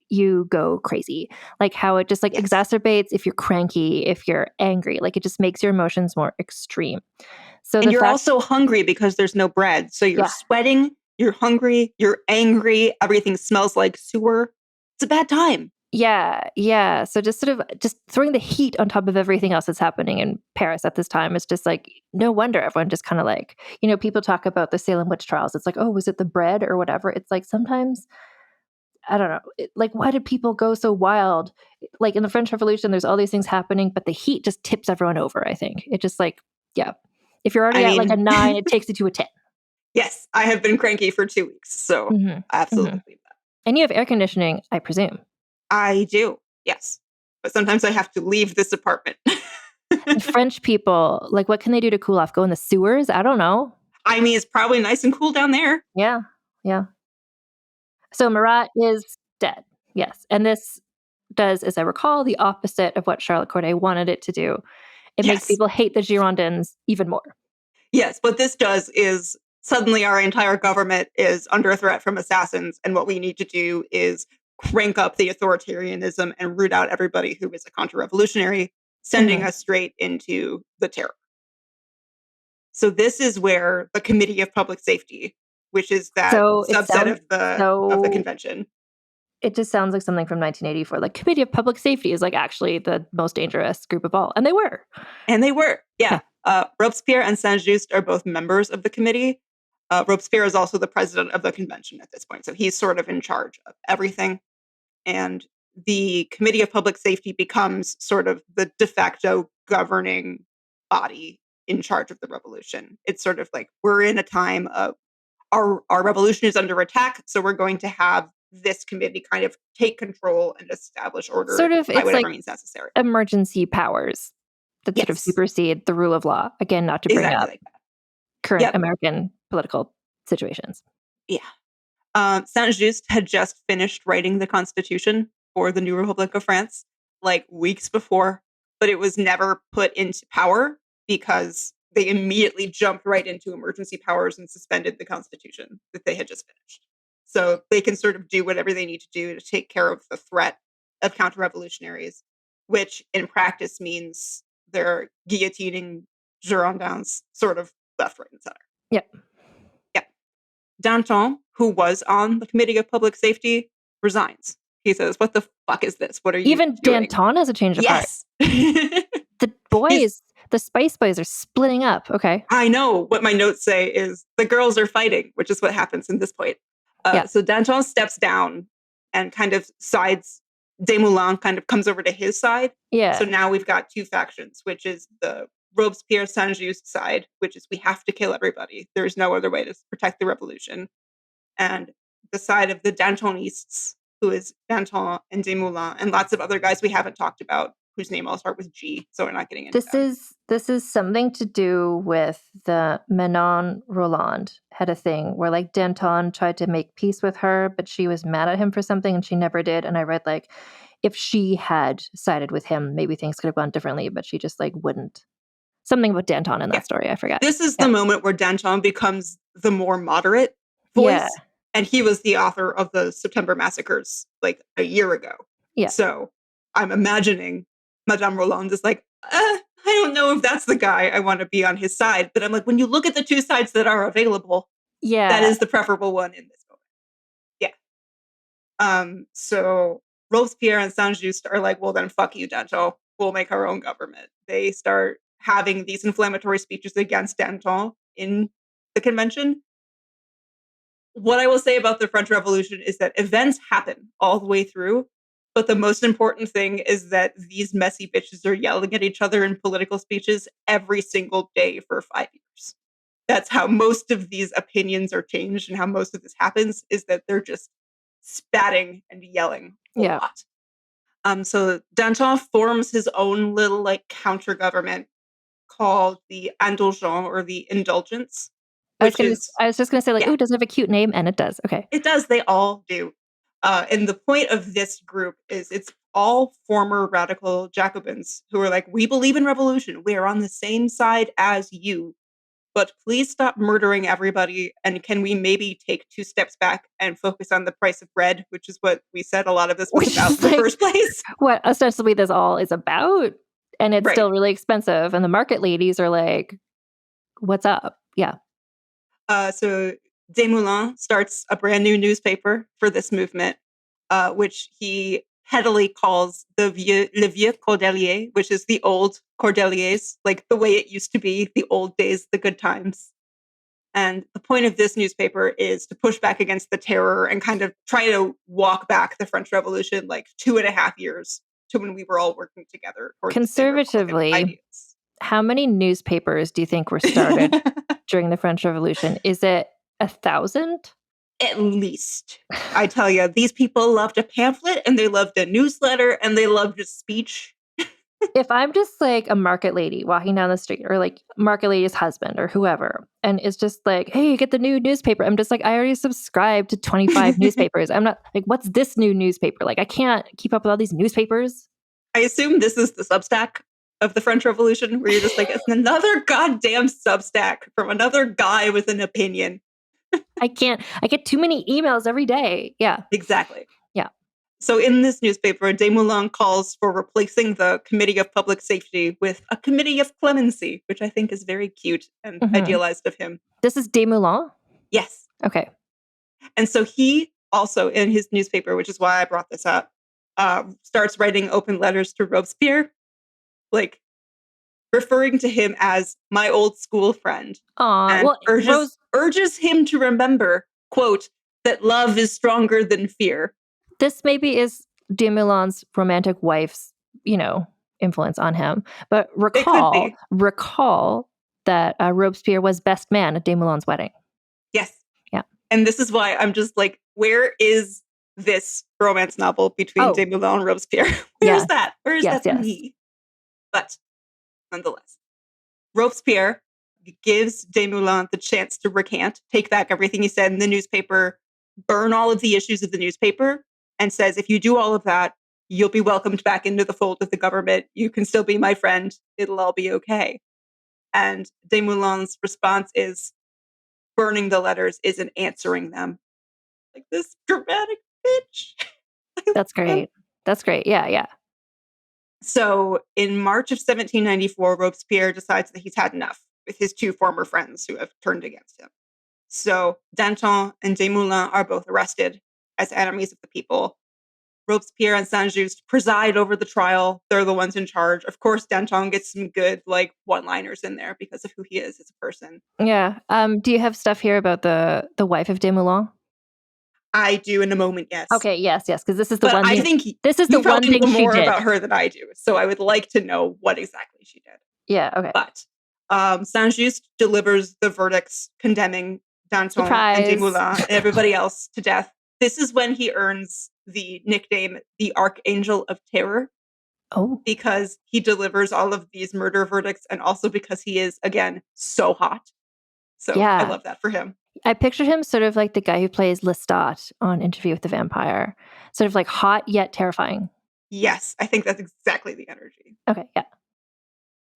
you go crazy, like how it just like exacerbates if you're cranky, if you're angry, like it just makes your emotions more extreme. So
and you're also hungry because there's no bread. So you're sweating, you're hungry, you're angry, everything smells like sewer. It's a bad time.
Yeah. So just sort of just throwing the heat on top of everything else that's happening in Paris at this time is just like, no wonder everyone just kind of like, you know, people talk about the Salem witch trials. It's like, oh, was it the bread or whatever? It's like sometimes, I don't know, like why did people go so wild? Like in the French Revolution, there's all these things happening, but the heat just tips everyone over, I think. It just like, if you're already at like a 9, it takes you to a 10.
Yes, I have been cranky for 2 weeks, so I absolutely believe that.
And you have air conditioning, I presume.
I do, yes. But sometimes I have to leave this apartment.
French people, like what can they do to cool off? Go in the sewers? I don't know.
I mean, it's probably nice and cool down there.
Yeah. So Marat is dead, yes. And this does, as I recall, the opposite of what Charlotte Corday wanted it to do. It makes people hate the Girondins even more.
Yes, what this does is suddenly our entire government is under threat from assassins, and what we need to do is crank up the authoritarianism and root out everybody who is a counter-revolutionary, sending us straight into the terror. So this is where the Committee of Public Safety, which is that subset of the convention.
It just sounds like something from 1984. Like Committee of Public Safety is like actually the most dangerous group of all. And they were.
Yeah. Robespierre and Saint-Just are both members of the committee. Robespierre is also the president of the convention at this point. So he's sort of in charge of everything. And the Committee of Public Safety becomes sort of the de facto governing body in charge of the revolution. It's sort of like, we're in a time of our revolution is under attack, so we're going to have this committee kind of take control and establish order
sort of,
by
it's
whatever
like
means necessary.
Emergency powers that sort of supersede the rule of law. Again, not to bring up current American political situations.
Yeah. Saint-Just had just finished writing the Constitution for the new Republic of France, like weeks before, but it was never put into power because they immediately jumped right into emergency powers and suspended the Constitution that they had just finished. So they can sort of do whatever they need to do to take care of the threat of counter-revolutionaries, which in practice means they're guillotining Girondins sort of left, right, and center.
Yep.
Danton, who was on the Committee of Public Safety, resigns. He says, "What the fuck is this? What are you
Even
doing?"
Danton has a change of heart.
Yes.
The boys, the Spice Boys are splitting up. Okay.
I know. What my notes say is the girls are fighting, which is what happens in this point.
Yeah.
So Danton steps down and kind of sides. Desmoulins kind of comes over to his side.
Yeah.
So now we've got two factions, which is the Robespierre Saint-Just side, which is we have to kill everybody. There's no other way to protect the revolution. And the side of the Dantonists, who is Danton and Desmoulins and lots of other guys we haven't talked about, whose name all start with G, so we're not getting into
This is something to do with the Manon Roland had a thing where like Danton tried to make peace with her, but she was mad at him for something and she never did. And I read like if she had sided with him, maybe things could have gone differently, but she just like wouldn't. Something about Danton in that story, I forgot.
This is the moment where Danton becomes the more moderate voice.
Yeah.
And he was the author of the September massacres like a year ago.
Yeah.
So I'm imagining Madame Roland is like, I don't know if that's the guy I want to be on his side. But I'm like, when you look at the two sides that are available, that is the preferable one in this moment. Yeah. So Robespierre and Saint-Just are like, well, then fuck you, Danton. We'll make our own government. They start having these inflammatory speeches against Danton in the convention. What I will say about the French Revolution is that events happen all the way through, but the most important thing is that these messy bitches are yelling at each other in political speeches every single day for 5 years. That's how most of these opinions are changed and how most of this happens is that they're just spatting and yelling a lot. So Danton forms his own little like counter government called the Indulgent or the Indulgence.
I was just going to say, like, ooh, does it have a cute name? And it does. Okay.
It does. They all do. And the point of this group is it's all former radical Jacobins who are like, we believe in revolution. We are on the same side as you. But please stop murdering everybody. And can we maybe take 2 steps back and focus on the price of bread, which is what we said a lot of this was about in the first place.
What ostensibly this all is about. And it's still really expensive. And the market ladies are like, what's up? Yeah.
So Desmoulins starts a brand new newspaper for this movement, which he pettily calls Le Vieux Cordelier, which is the old Cordeliers, like the way it used to be, the old days, the good times. And the point of this newspaper is to push back against the terror and kind of try to walk back the French Revolution like 2.5 years to when we were all working together.
Conservatively, how many newspapers do you think were started during the French Revolution? Is it 1,000?
At least. I tell you, these people loved a pamphlet and they loved a newsletter and they loved a speech.
If I'm just like a market lady walking down the street or like market lady's husband or whoever, and it's just like, hey, get the new newspaper. I'm just like, I already subscribed to 25 newspapers. I'm not like, what's this new newspaper? Like, I can't keep up with all these newspapers.
I assume this is the Substack of the French Revolution where you're just like, it's another goddamn Substack from another guy with an opinion.
I get too many emails every day. Yeah.
Exactly.
Yeah.
So in this newspaper, Desmoulins calls for replacing the Committee of Public Safety with a Committee of Clemency, which I think is very cute and idealized of him.
This is Desmoulins?
Yes.
Okay.
And so he also, in his newspaper, which is why I brought this up, starts writing open letters to Robespierre, like referring to him as my old school friend. And urges him to remember, quote, that love is stronger than fear.
This maybe is Desmoulins' romantic wife's, influence on him. But recall that Robespierre was best man at Desmoulins' wedding.
Yes.
Yeah.
And this is why I'm just like, where is this romance novel between Desmoulins and Robespierre? Where is that? Where is that to me? But nonetheless, Robespierre gives Desmoulins the chance to recant, take back everything he said in the newspaper, burn all of the issues of the newspaper, and says, if you do all of that, you'll be welcomed back into the fold of the government. You can still be my friend. It'll all be okay. And Desmoulins' response is, burning the letters isn't answering them. Like this dramatic bitch.
That's great. That's great. Yeah, yeah.
So in March of 1794, Robespierre decides that he's had enough with his 2 former friends who have turned against him. So Danton and Desmoulins are both arrested as enemies of the people. Robespierre and Saint-Just preside over the trial. They're the ones in charge. Of course, Danton gets some good one-liners in there because of who he is as a person.
Yeah. Do you have stuff here about the wife of Desmoulins?
I do in a moment, yes.
Okay, yes, because this is the one
I
thing.
think
this is the one thing
know
she
more
did
about her than I do, so I would like to know what exactly she did.
Yeah, okay.
But Saint-Just delivers the verdicts condemning Danton
Surprise.
and Desmoulins and everybody else to death. This is when he earns the nickname the Archangel of Terror.
Oh.
Because he delivers all of these murder verdicts and also because he is, again, so hot. So
yeah.
I love that for him.
I pictured him sort of like the guy who plays Lestat on Interview with the Vampire. Sort of like hot yet terrifying.
Yes, I think that's exactly the energy.
Okay, yeah.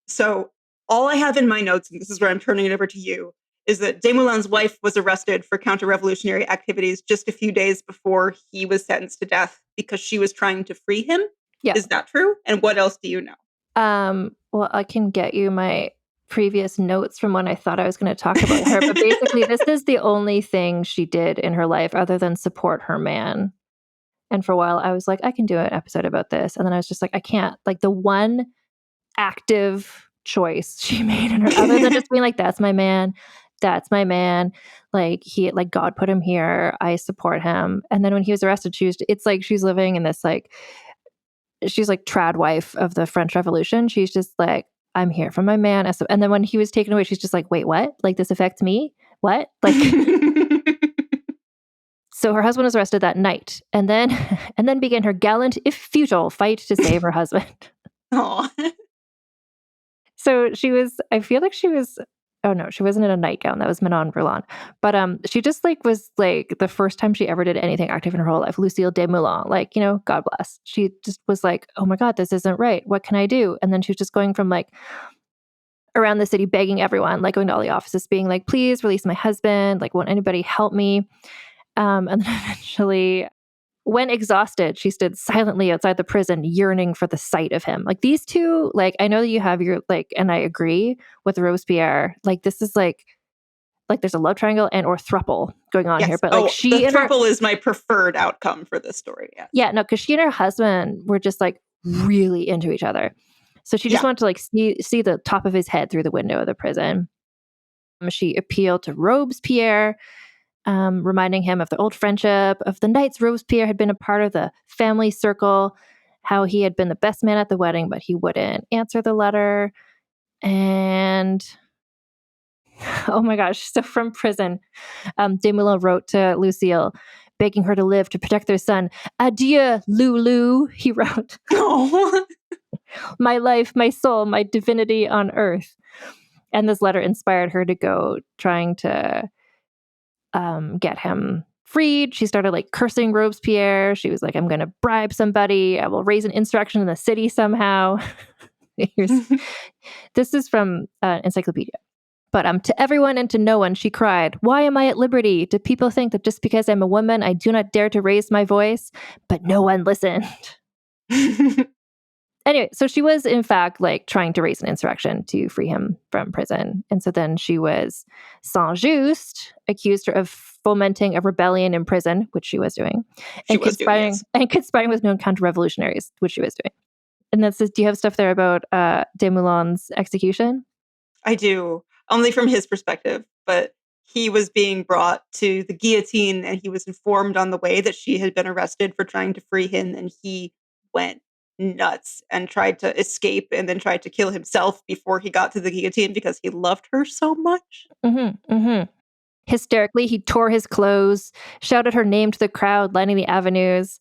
So all I have in my notes, and this is where I'm turning it over to you, is that Desmoulins' wife was arrested for counter-revolutionary activities just a few days before he was sentenced to death because she was trying to free him.
Yeah.
Is that true? And what else do you know?
Well, I can get you my previous notes from when I thought I was going to talk about her. But basically, this is the only thing she did in her life other than support her man. And for a while, I was like, I can do an episode about this. And then I was just like, I can't. Like, the one active choice she made in her, other than just being like, that's my man. That's my man. Like, God put him here. I support him. And then when he was arrested, it's like she's living in this, like, she's like trad wife of the French Revolution. She's just like, I'm here for my man. And then when he was taken away, she's just like, wait, what? Like, this affects me? What? Like, so her husband was arrested that night, and then began her gallant, if futile, fight to save her husband.
Aww.
So I feel like she was, oh no, she wasn't in a nightgown. That was Manon Verlan. But she just was the first time she ever did anything active in her whole life. Lucille Desmoulins, God bless. She just was like, oh my God, this isn't right. What can I do? And then she was just going from around the city begging everyone, going to all the offices, being like, please release my husband. Won't anybody help me? And then eventually, when exhausted, she stood silently outside the prison, yearning for the sight of him. These two, I know that you have your, and I agree with Robespierre, this is there's a love triangle and or throuple going on here. But she
the
and her
throuple is my preferred outcome for this story. Yes.
Yeah, no, because she and her husband were just really into each other. So she just wanted to see the top of his head through the window of the prison. She appealed to Robespierre, reminding him of the old friendship, of the nights Robespierre had been a part of the family circle, how he had been the best man at the wedding, but he wouldn't answer the letter. And oh my gosh, so from prison, Desmoulins wrote to Lucille, begging her to live to protect their son. Adieu, Lulu, he wrote.
Oh.
My life, my soul, my divinity on earth. And this letter inspired her to go trying to get him freed. She started cursing Robespierre. She was like, I'm going to bribe somebody. I will raise an insurrection in the city somehow. This is from Encyclopedia. But to everyone and to no one, she cried, why am I at liberty? Do people think that just because I'm a woman, I do not dare to raise my voice? But no one listened. Anyway, so she was, in fact, trying to raise an insurrection to free him from prison. And so then Saint-Just accused her of fomenting a rebellion in prison, which she was doing, and conspiring with known counter-revolutionaries, which she was doing. And that says, do you have stuff there about Desmoulins' execution?
I do, only from his perspective, but he was being brought to the guillotine and he was informed on the way that she had been arrested for trying to free him, and he went nuts and tried to escape and then tried to kill himself before he got to the guillotine because he loved her so much.
Mm-hmm, mm-hmm. Hysterically, he tore his clothes, shouted her name to the crowd lining the avenues.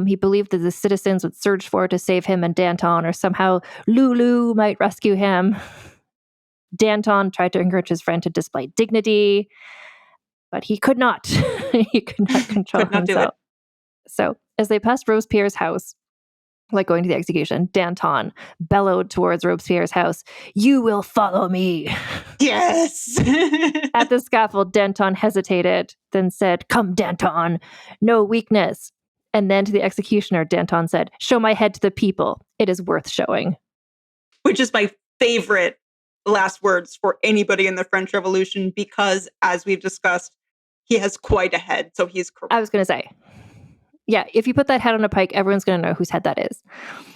He believed that the citizens would search for her to save him and Danton, or somehow Lulu might rescue him. Danton tried to encourage his friend to display dignity, but he could not. He could not control himself. So, as they passed Robespierre's house, going to the execution, Danton bellowed towards Robespierre's house, you will follow me.
Yes.
At the scaffold, Danton hesitated, then said, come, Danton, no weakness. And then to the executioner, Danton said, show my head to the people. It is worth showing.
Which is my favorite last words for anybody in the French Revolution, because as we've discussed, he has quite a head. So he's correct.
I was going to say, Yeah, if you put that head on a pike, everyone's going to know whose head that is.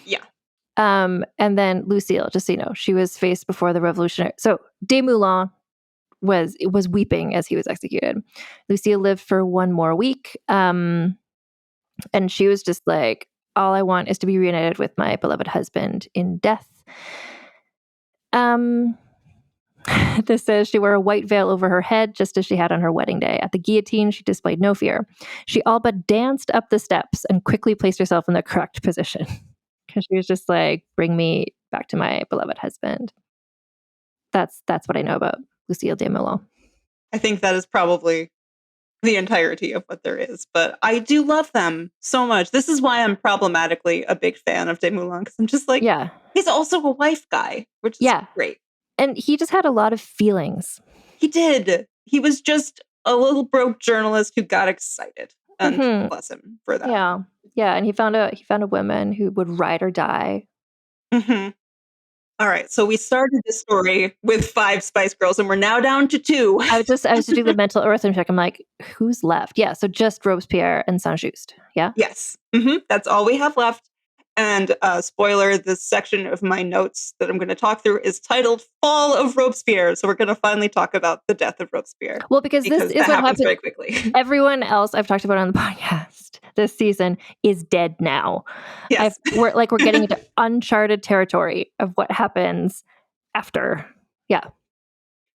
Yeah.
And then Lucille, just so you know, she was faced before the revolutionary. So Desmoulins was weeping as he was executed. Lucille lived for one more week. And she was just like, all I want is to be reunited with my beloved husband in death. This says she wore a white veil over her head, just as she had on her wedding day. At the guillotine, she displayed no fear. She all but danced up the steps and quickly placed herself in the correct position. Because she was just like, bring me back to my beloved husband. That's what I know about Lucille Desmoulins.
I think that is probably the entirety of what there is. But I do love them so much. This is why I'm problematically a big fan of Desmoulins, because I'm just like,
yeah,
he's also a wife guy, which is great.
And he just had a lot of feelings.
He did. He was just a little broke journalist who got excited. And bless him for that.
Yeah. Yeah. And he found a woman who would ride or die.
Mm-hmm. All right. So we started this story with 5 Spice Girls and we're now down to 2.
I was doing the mental arithmetic. I'm like, who's left? Yeah. So just Robespierre and Saint-Just. Yeah.
Yes. Mm-hmm. That's all we have left. And spoiler, this section of my notes that I'm going to talk through is titled Fall of Robespierre. So we're going to finally talk about the death of Robespierre.
Well, because this is what happens
very quickly.
Everyone else I've talked about on the podcast this season is dead now.
Yes.
We're getting into uncharted territory of what happens after. Yeah.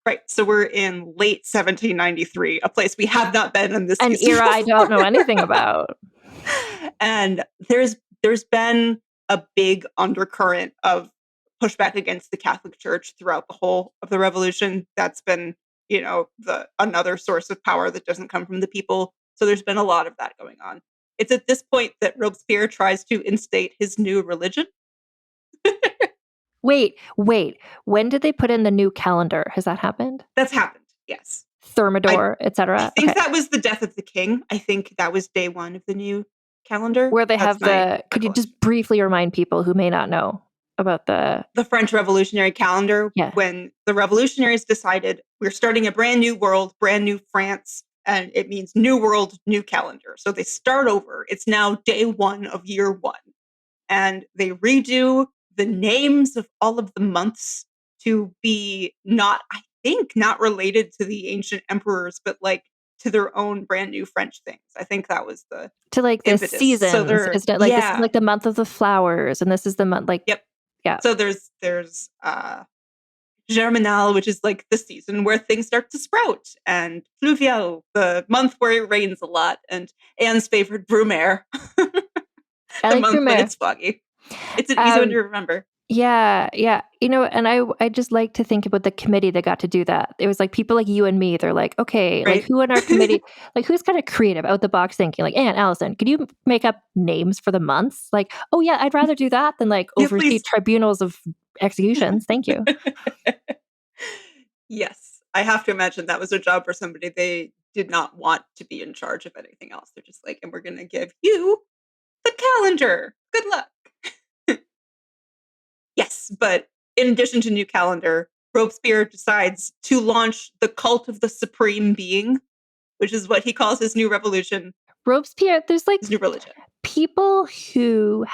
Right. So we're in late 1793, a place we have not been in this season
era I don't know anything about.
And there's been a big undercurrent of pushback against the Catholic Church throughout the whole of the revolution. That's been, another source of power that doesn't come from the people. So there's been a lot of that going on. It's at this point that Robespierre tries to instate his new religion.
Wait. When did they put in the new calendar? Has that happened?
That's happened, yes.
Thermidor, etc.
I think that was the death of the king. I think that was day 1 of the new calendar.
Where they have could you just briefly remind people who may not know about the
French Revolutionary calendar?
Yeah.
When the revolutionaries decided we're starting a brand new world, brand new France, and it means new world, new calendar. So they start over. It's now day 1 of year 1. And they redo the names of all of the months to be not related to the ancient emperors, but like to their own brand new French things. I think that was the
the
impetus.
seasons.
So
this is like the month of the flowers, and this is the month
Yep.
Yeah.
So there's Germinal, which is like the season where things start to sprout, and Pluvial, the month where it rains a lot, and Anne's favorite Brumaire, the month
Brumaire.
when it's foggy. It's an easy one to remember.
Yeah. And I just like to think about the committee that got to do that. It was like people like you and me. They're like, okay,
right?
Like who in our committee, like who's kind of creative, out the box thinking, like, Anne, Allison, could you make up names for the months? Like, oh yeah, I'd rather do that than like oversee tribunals of executions. Thank you.
Yes, I have to imagine that was a job for somebody they did not want to be in charge of anything else. They're just like, and we're going to give you the calendar. Good luck. Yes, but in addition to new calendar, Robespierre decides to launch the cult of the supreme being, which is what he calls his new revolution.
Robespierre, there's like
his new religion.
People who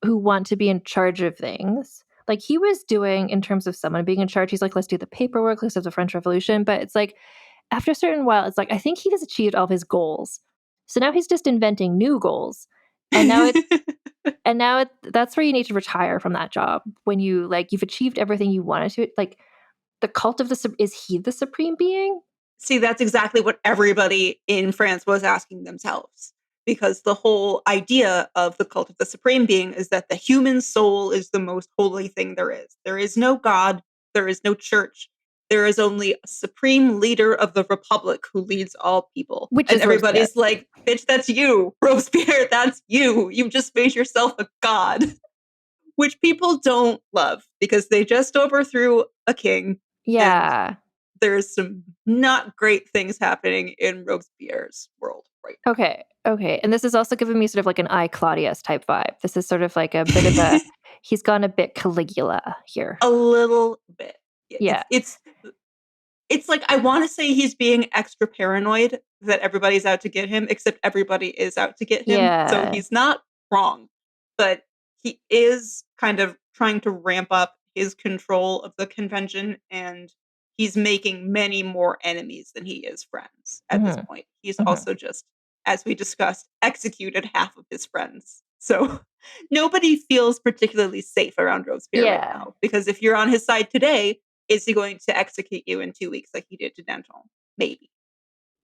want to be in charge of things. Like he was doing in terms of someone being in charge. He's like, let's do the paperwork, let's have the French Revolution. But it's like, after a certain while, it's like, I think he has achieved all of his goals. So now he's just inventing new goals. And now that's where you need to retire from that job. When you've achieved everything you wanted to, like the cult of is he the supreme being?
See, that's exactly what everybody in France was asking themselves. Because the whole idea of the cult of the supreme being is that the human soul is the most holy thing there is. There is no God. There is no church. There is only a supreme leader of the republic who leads all people.
And
everybody's like, bitch, that's you. Robespierre, that's you. You just made yourself a god. Which people don't love because they just overthrew a king.
Yeah.
There's some not great things happening in Robespierre's world right now.
Okay. And this is also giving me sort of like an I, Claudius type vibe. This is sort of like a bit of a, he's gone a bit Caligula here.
A little bit.
Yeah.
It's it's like, I want to say he's being extra paranoid that everybody's out to get him, except everybody is out to get him. So
Yeah.
he's not wrong, but he is kind of trying to ramp up his control of the convention, and he's making many more enemies than he is friends at this
Mhm.
point. He's
Mhm.
also just, as we discussed, executed half of his friends. So nobody feels particularly safe around Robespierre right
Yeah.
now, because if you're on his side today, is he going to execute you in 2 weeks like he did to Danton? Maybe.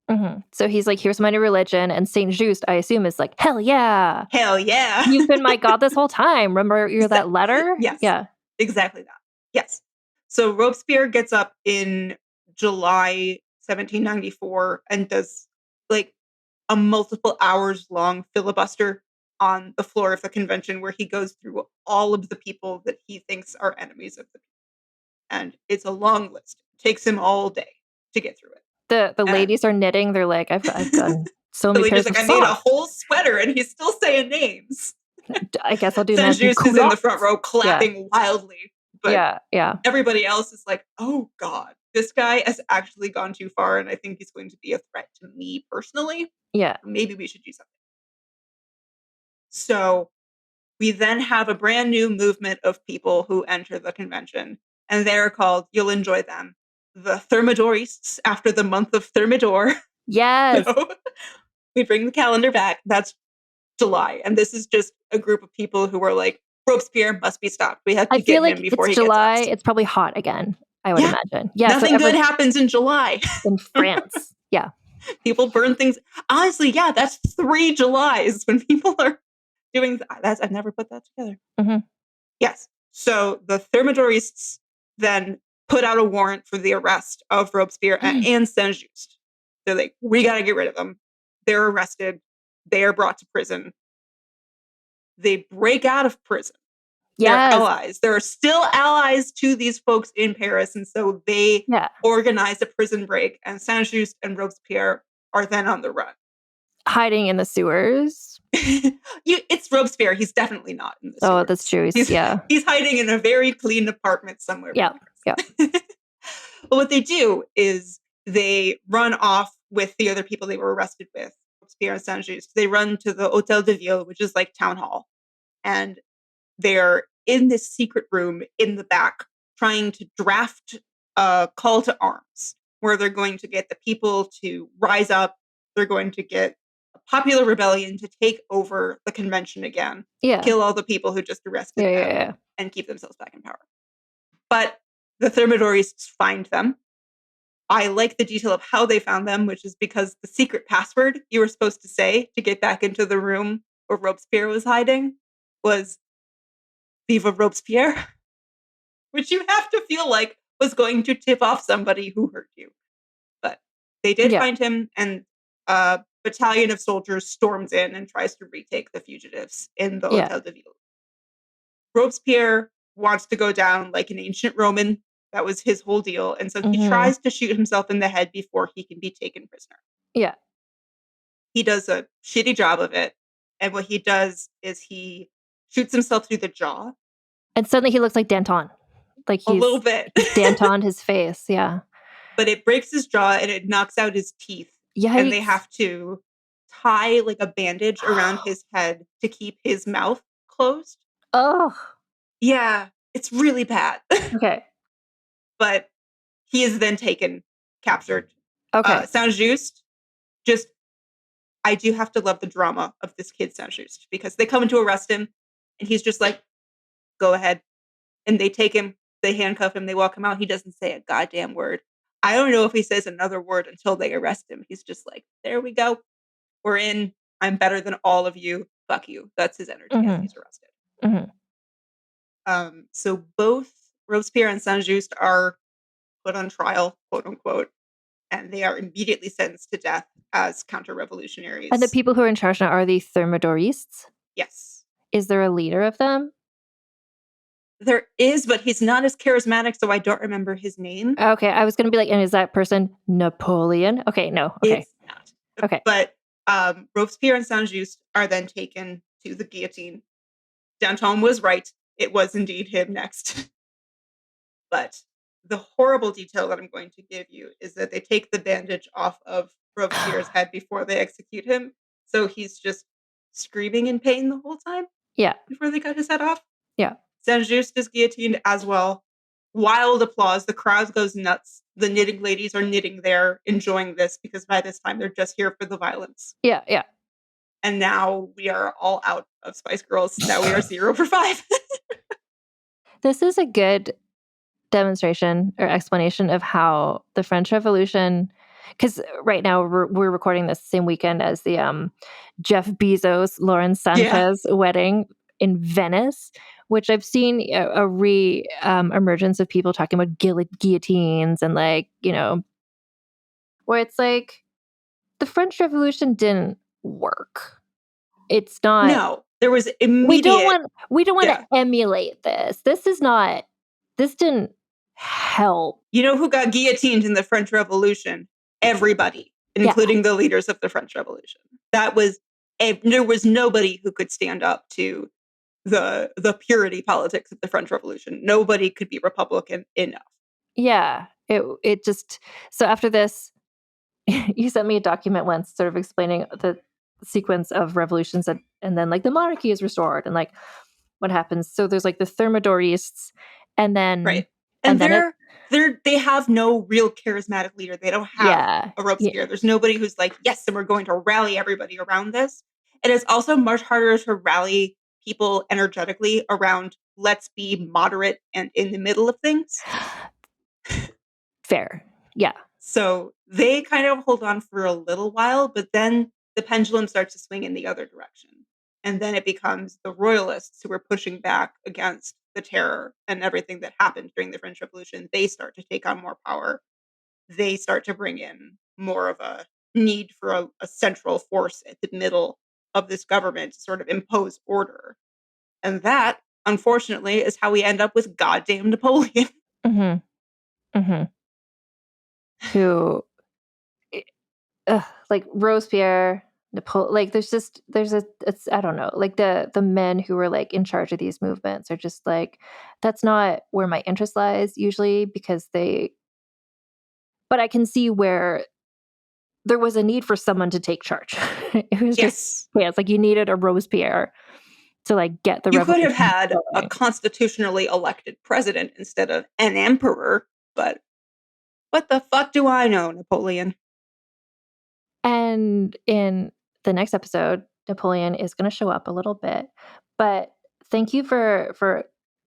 Mhm. So he's like, "Here's my new religion," and Saint Just, I assume, is like, "Hell yeah!
Hell yeah.
You've been my god this whole time. Remember that letter?"
Yes,
Yeah.
exactly that. Yes. So Robespierre gets up in July 1794 and does like a multiple hours long filibuster on the floor of the convention, where he goes through all of the people that he thinks are enemies of the people. And it's a long list. It takes him all day to get through it.
The
And
ladies are knitting. They're like, I've gotten so
the
many
lady's
pairs
like,
of
I made a
socks.
whole sweater and he's still saying names.
I guess I'll do
Saint
Nancy
Just is in the
Culottes.
front row
Yeah.
clapping wildly. But
Yeah.
everybody else is like, oh God, this guy has actually gone too far, and I think he's going to be a threat to me personally.
Yeah.
Maybe we should do something. So we then have a brand new movement of people who enter the convention, and they're called, you'll enjoy them, the Thermidorists, after the month of Thermidor.
Yes.
So we bring the calendar back. That's July. And this is just a group of people who are like, Robespierre must be stopped. We have
I
to
feel
get him
like
before
it's
he gets
July.
us.
It's probably hot again, I would
Yeah.
imagine. Yeah.
Nothing good happens in July.
in France. Yeah.
People burn things. Honestly, yeah, that's 3 Julys when people are doing that's I've never put that together.
Mhm.
Yes. So the Thermidorists then put out a warrant for the arrest of Robespierre and Saint Just. They're like, we got to get rid of them. They're arrested. They are brought to prison. They break out of prison. They're
Yes.
allies. There are still allies to these folks in Paris. And so they
Yeah.
organize a prison break, and Saint Just and Robespierre are then on the run.
Hiding in the sewers.
It's Robespierre. He's definitely not in the
Oh,
sewers.
that's true.
He's hiding in a very clean apartment somewhere.
Yeah. Yeah.
But what they do is they run off with the other people they were arrested with, Robespierre and Saint Just. They run to the Hôtel de Ville, which is like town hall. And they're in this secret room in the back trying to draft a call to arms, where they're going to get the people to rise up. They're going to get a popular rebellion to take over the convention again,
Yeah.
kill all the people who just arrested them,
Yeah.
and keep themselves back in power. But the Thermidorists find them. I like the detail of how they found them, which is because the secret password you were supposed to say to get back into the room where Robespierre was hiding was Viva Robespierre, which you have to feel like was going to tip off somebody who hurt you. But they did
Yeah.
find him, and a battalion of soldiers storms in and tries to retake the fugitives in the
Yeah.
Hôtel de Ville. Robespierre wants to go down like an ancient Roman. That was his whole deal. And so he
Mhm.
tries to shoot himself in the head before he can be taken prisoner.
Yeah.
He does a shitty job of it. And what he does is he shoots himself through the jaw
And suddenly he looks like Danton. Like
a little bit.
he's Danton his face. Yeah.
But it breaks his jaw and it knocks out his teeth.
Yikes.
And they have to tie like a bandage around his head to keep his mouth closed.
Oh.
Yeah, it's really bad.
Okay.
But he is then captured.
Okay.
Saint Just, I do have to love the drama of this kid, Saint Just, because they come in to arrest him, and he's just like, go ahead. And they take him, they handcuff him, they walk him out. He doesn't say a goddamn word. I don't know if he says another word until they arrest him. He's just like, there we go. We're in. I'm better than all of you. Fuck you. That's his energy as he's arrested.
Mhm.
So both Robespierre and Saint Just are put on trial, quote unquote, and they are immediately sentenced to death as counter-revolutionaries.
And the people who are in charge now are the Thermidorists?
Yes.
Is there a leader of them?
There is, but he's not as charismatic, so I don't remember his name.
Okay, I was going to be like, and is that person Napoleon? Okay, no. Okay.
It's not.
Okay.
But Robespierre and Saint Just are then taken to the guillotine. Danton was right. It was indeed him next. But the horrible detail that I'm going to give you is that they take the bandage off of Robespierre's head before they execute him. So he's just screaming in pain the whole time
Yeah.
before they cut his head off.
Yeah.
Saint-Just is guillotined as well. Wild applause. The crowd goes nuts. The knitting ladies are knitting there, enjoying this, because by this time they're just here for the violence.
Yeah. Yeah.
And now we are all out of Spice Girls. Now we are 0 for 5.
This is a good demonstration or explanation of how the French Revolution, because right now we're recording this same weekend as the Jeff Bezos, Lauren Sanchez wedding in Venice, which I've seen a emergence of people talking about guillotines and like, you know, where it's like the French Revolution didn't work. It's not.
No, there was immediate.
We don't want to emulate this. This didn't help.
You know who got guillotined in the French Revolution? Everybody, including the leaders of the French Revolution. There was nobody who could stand up to the purity politics of the French Revolution. Nobody could be Republican enough.
Yeah, it just, so after this, you sent me a document once sort of explaining the sequence of revolutions and then like the monarchy is restored and like what happens. So there's like the Thermidorists and then
right. And they have no real charismatic leader. They don't have a Robespierre. There's nobody who's like, yes, and we're going to rally everybody around this. And it's also much harder to rally people energetically around let's be moderate and in the middle of things.
Fair. Yeah.
So they kind of hold on for a little while, but then the pendulum starts to swing in the other direction. And then it becomes the royalists who are pushing back against the terror and everything that happened during the French Revolution. They start to take on more power. They start to bring in more of a need for a central force at the middle of this government to sort of impose order. And that, unfortunately, is how we end up with goddamn Napoleon.
Mm-hmm. Mm-hmm. Who, like Robespierre, like it's I don't know, like the men who were like in charge of these movements are just like, that's not where my interest lies usually, because but I can see where there was a need for someone to take charge. It was just it's like you needed a Robespierre to like get the revolution.
You could have had a constitutionally elected president instead of an emperor, but what the fuck do I know, Napoleon?
And in the next episode, Napoleon is going to show up a little bit. But thank you for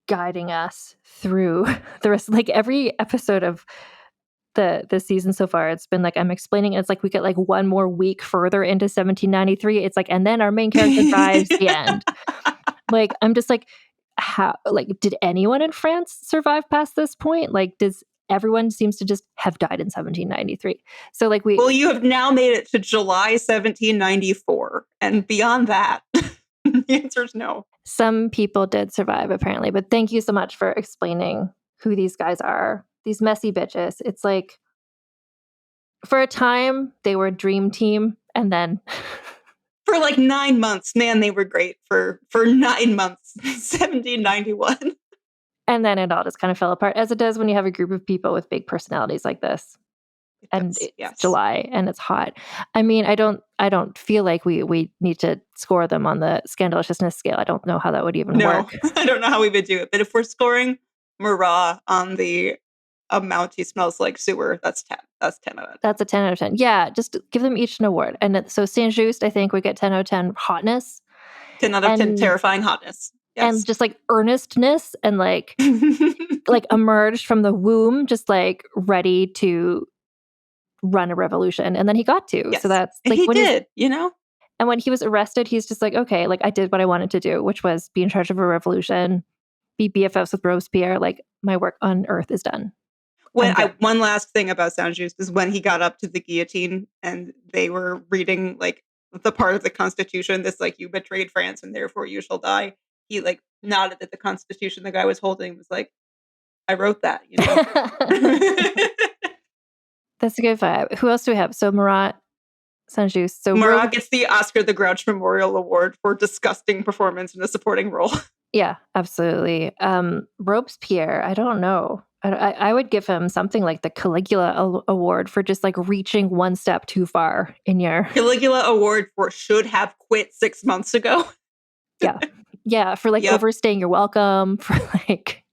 guiding us through the rest. Like every episode of the season so far, it's been like I'm explaining. It's like we get like one more week further into 1793. It's like, and then our main character dies. The end. Like I'm just like, how? Like, did anyone in France survive past this point? Like, everyone seems to just have died in 1793. So like
well, you have now made it to July 1794. And beyond that, the answer is no.
Some people did survive apparently, but thank you so much for explaining who these guys are. These messy bitches. It's like, for a time, they were a dream team. And then
for like 9 months, man, they were great for 9 months, 1791.
And then it all just kind of fell apart, as it does when you have a group of people with big personalities like this. And it's July and it's hot. I mean, I don't feel like we need to score them on the scandaliciousness scale. I don't know how that would even work.
I don't know how we would do it. But if we're scoring Marat on the amount he smells like sewer, that's 10. That's 10 out of 10.
That's a 10 out of 10. Yeah, just give them each an award. And so Saint-Just, I think, would get 10 out of 10 hotness.
10 out of 10 terrifying hotness. Yes.
And just like earnestness and like like emerged from the womb, just like ready to run a revolution. And then he got to.
Yes.
So that's like
he did, you know?
And when he was arrested, he's just like, okay, like I did what I wanted to do, which was be in charge of a revolution, be BFFs with Robespierre. Like my work on earth is done.
One last thing about Saint-Just is when he got up to the guillotine and they were reading like the part of the Constitution that's like, you betrayed France and therefore you shall die. He like nodded at the Constitution the guy was holding, was like, I wrote that, you know.
That's a good vibe. Who else do we have? So Marat, Saint-Just. So
Marat gets the Oscar the Grouch Memorial Award for disgusting performance in a supporting role.
Yeah, absolutely. Robespierre, I don't know. I would give him something like the Caligula Award for just like reaching one step too far in your
Caligula Award for should have quit 6 months ago.
yeah, for like overstaying your welcome, for like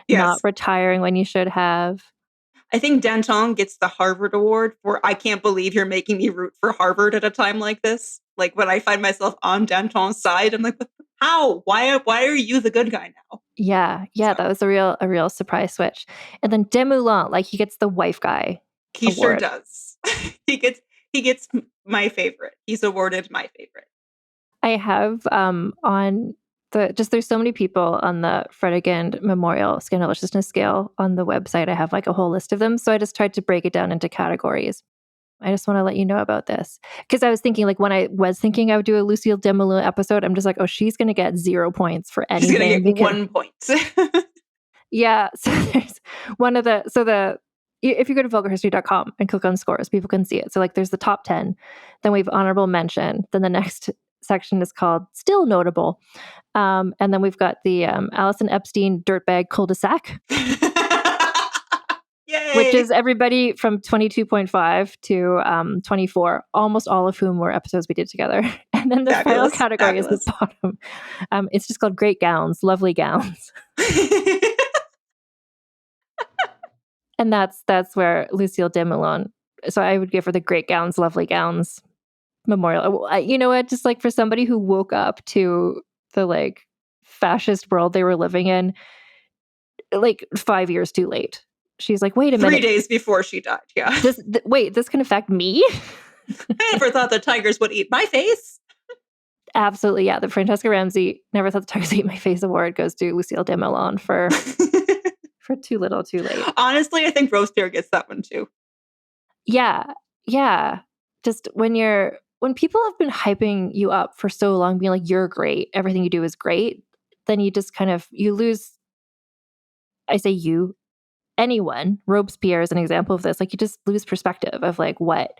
not retiring when you should have.
I think Danton gets the Harvard Award for I can't believe you're making me root for Harvard at a time like this. Like when I find myself on Danton's side, I'm like, how? Why are you the good guy now?
Yeah, that was a real surprise switch. And then Desmoulins, like he gets the wife guy.
He award. Sure does. he gets my favorite. He's awarded my favorite.
I have on there's so many people on the Fredegund Memorial Scandaliciousness scale on the website. I have like a whole list of them. So I just tried to break it down into categories. I just want to let you know about this. Because I was thinking, like, when I was thinking I would do a Lucille Desmoulins episode, I'm just like, oh, she's going to get 0 points for anything.
She's going to get 1 point.
Yeah. So there's one of if you go to vulgarhistory.com and click on scores, people can see it. So like there's the top 10. Then we have honorable mention. Then the next section is called still notable. And then we've got the Allison Epstein dirtbag cul-de-sac.
Yay!
Which is everybody from 22.5 to 24, almost all of whom were episodes we did together. And then the final category is the bottom. It's just called Great Gowns, Lovely Gowns. And that's where Lucille Desmoulins. So I would give her the Great Gowns, Lovely Gowns memorial. You know what? Just like for somebody who woke up to the like fascist world they were living in, like 5 years too late. She's like, wait a minute.
3 days before she died, yeah.
This can affect me?
I never thought the tigers would eat my face.
Absolutely, yeah. The Francesca Ramsey Never Thought the Tigers Would Eat My Face award goes to Lucille Desmoulins for Too Little, Too Late.
Honestly, I think Robespierre gets that one too.
Yeah. Just when people have been hyping you up for so long, being like, you're great, everything you do is great, then you just you lose, I say you, anyone, Robespierre is an example of this. Like you just lose perspective of like what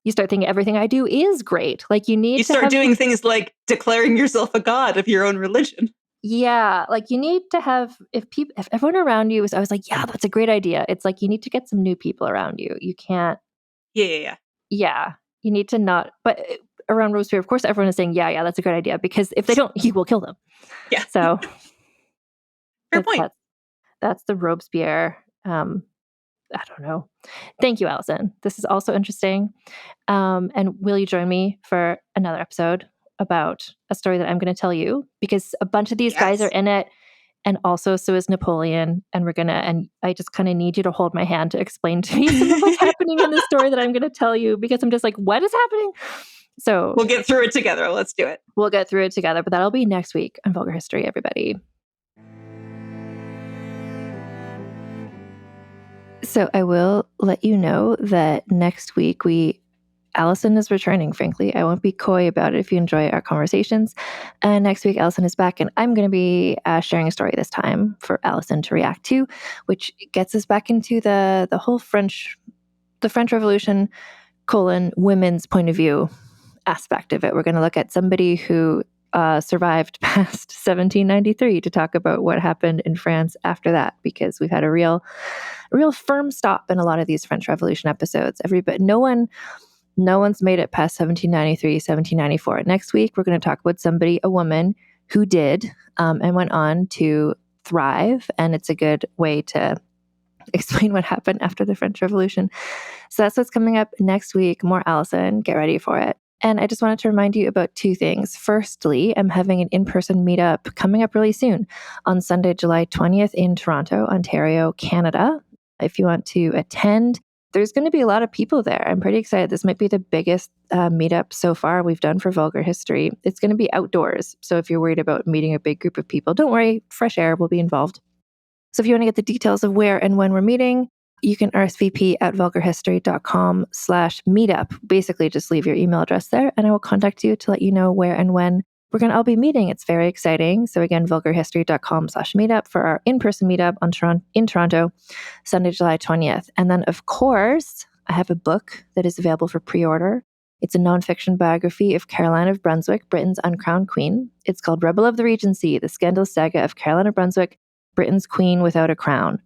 you start thinking everything I do is great. Like you
start doing things like declaring yourself a god of your own religion.
Yeah, like you need to have if everyone around you is always like, yeah, that's a great idea. It's like you need to get some new people around you. You can't.
Yeah.
You need to not. But around Robespierre, of course, everyone is saying, yeah, that's a great idea because if they don't, he will kill them.
Yeah.
So
fair point.
That's the Robespierre. I don't know. Thank you, Allison. This is also interesting. And will you join me for another episode about a story that I'm going to tell you? Because a bunch of these guys are in it. And also, so is Napoleon. And I just kind of need you to hold my hand to explain to me some of what's happening in this story that I'm going to tell you, because I'm just like, what is happening? So
we'll get through it together. Let's do it.
We'll get through it together. But that'll be next week on Vulgar History, everybody. So I will let you know that next week Allison is returning, frankly. I won't be coy about it if you enjoy our conversations. And next week, Allison is back, and I'm going to be sharing a story this time for Allison to react to, which gets us back into the whole French Revolution, women's point of view aspect of it. We're going to look at somebody who survived past 1793 to talk about what happened in France after that, because we've had a real firm stop in a lot of these French Revolution episodes. No one's made it past 1793, 1794. Next week, we're going to talk about a woman who did and went on to thrive. And it's a good way to explain what happened after the French Revolution. So that's what's coming up next week. More Allison. Get ready for it. And I just wanted to remind you about two things. Firstly, I'm having an in-person meetup coming up really soon on Sunday, July 20th in Toronto, Ontario, Canada. If you want to attend, there's going to be a lot of people there. I'm pretty excited. This might be the biggest meetup so far we've done for Vulgar History. It's going to be outdoors. So if you're worried about meeting a big group of people, don't worry. Fresh air will be involved. So if you want to get the details of where and when we're meeting, you can RSVP at vulgarhistory.com/meetup. Basically, just leave your email address there and I will contact you to let you know where and when we're going to all be meeting. It's very exciting. So again, vulgarhistory.com/meetup for our in-person meetup in Toronto, Sunday, July 20th. And then, of course, I have a book that is available for pre-order. It's a nonfiction biography of Caroline of Brunswick, Britain's uncrowned queen. It's called Rebel of the Regency, The Scandalous Saga of Caroline of Brunswick, Britain's Queen Without a Crown.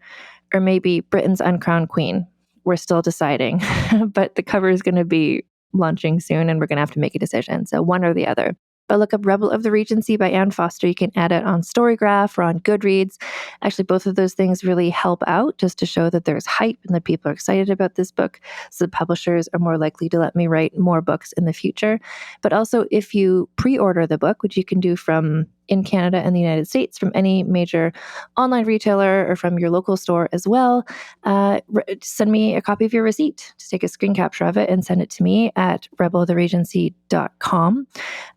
or maybe Britain's Uncrowned Queen. We're still deciding, but the cover is going to be launching soon and we're going to have to make a decision. So one or the other. But look up Rebel of the Regency by Anne Foster. You can add it on Storygraph or on Goodreads. Actually, both of those things really help out just to show that there's hype and that people are excited about this book. So the publishers are more likely to let me write more books in the future. But also, if you pre-order the book, which you can do from in Canada and the United States, from any major online retailer or from your local store as well, send me a copy of your receipt. Just take a screen capture of it and send it to me at rebeloftheregency.com.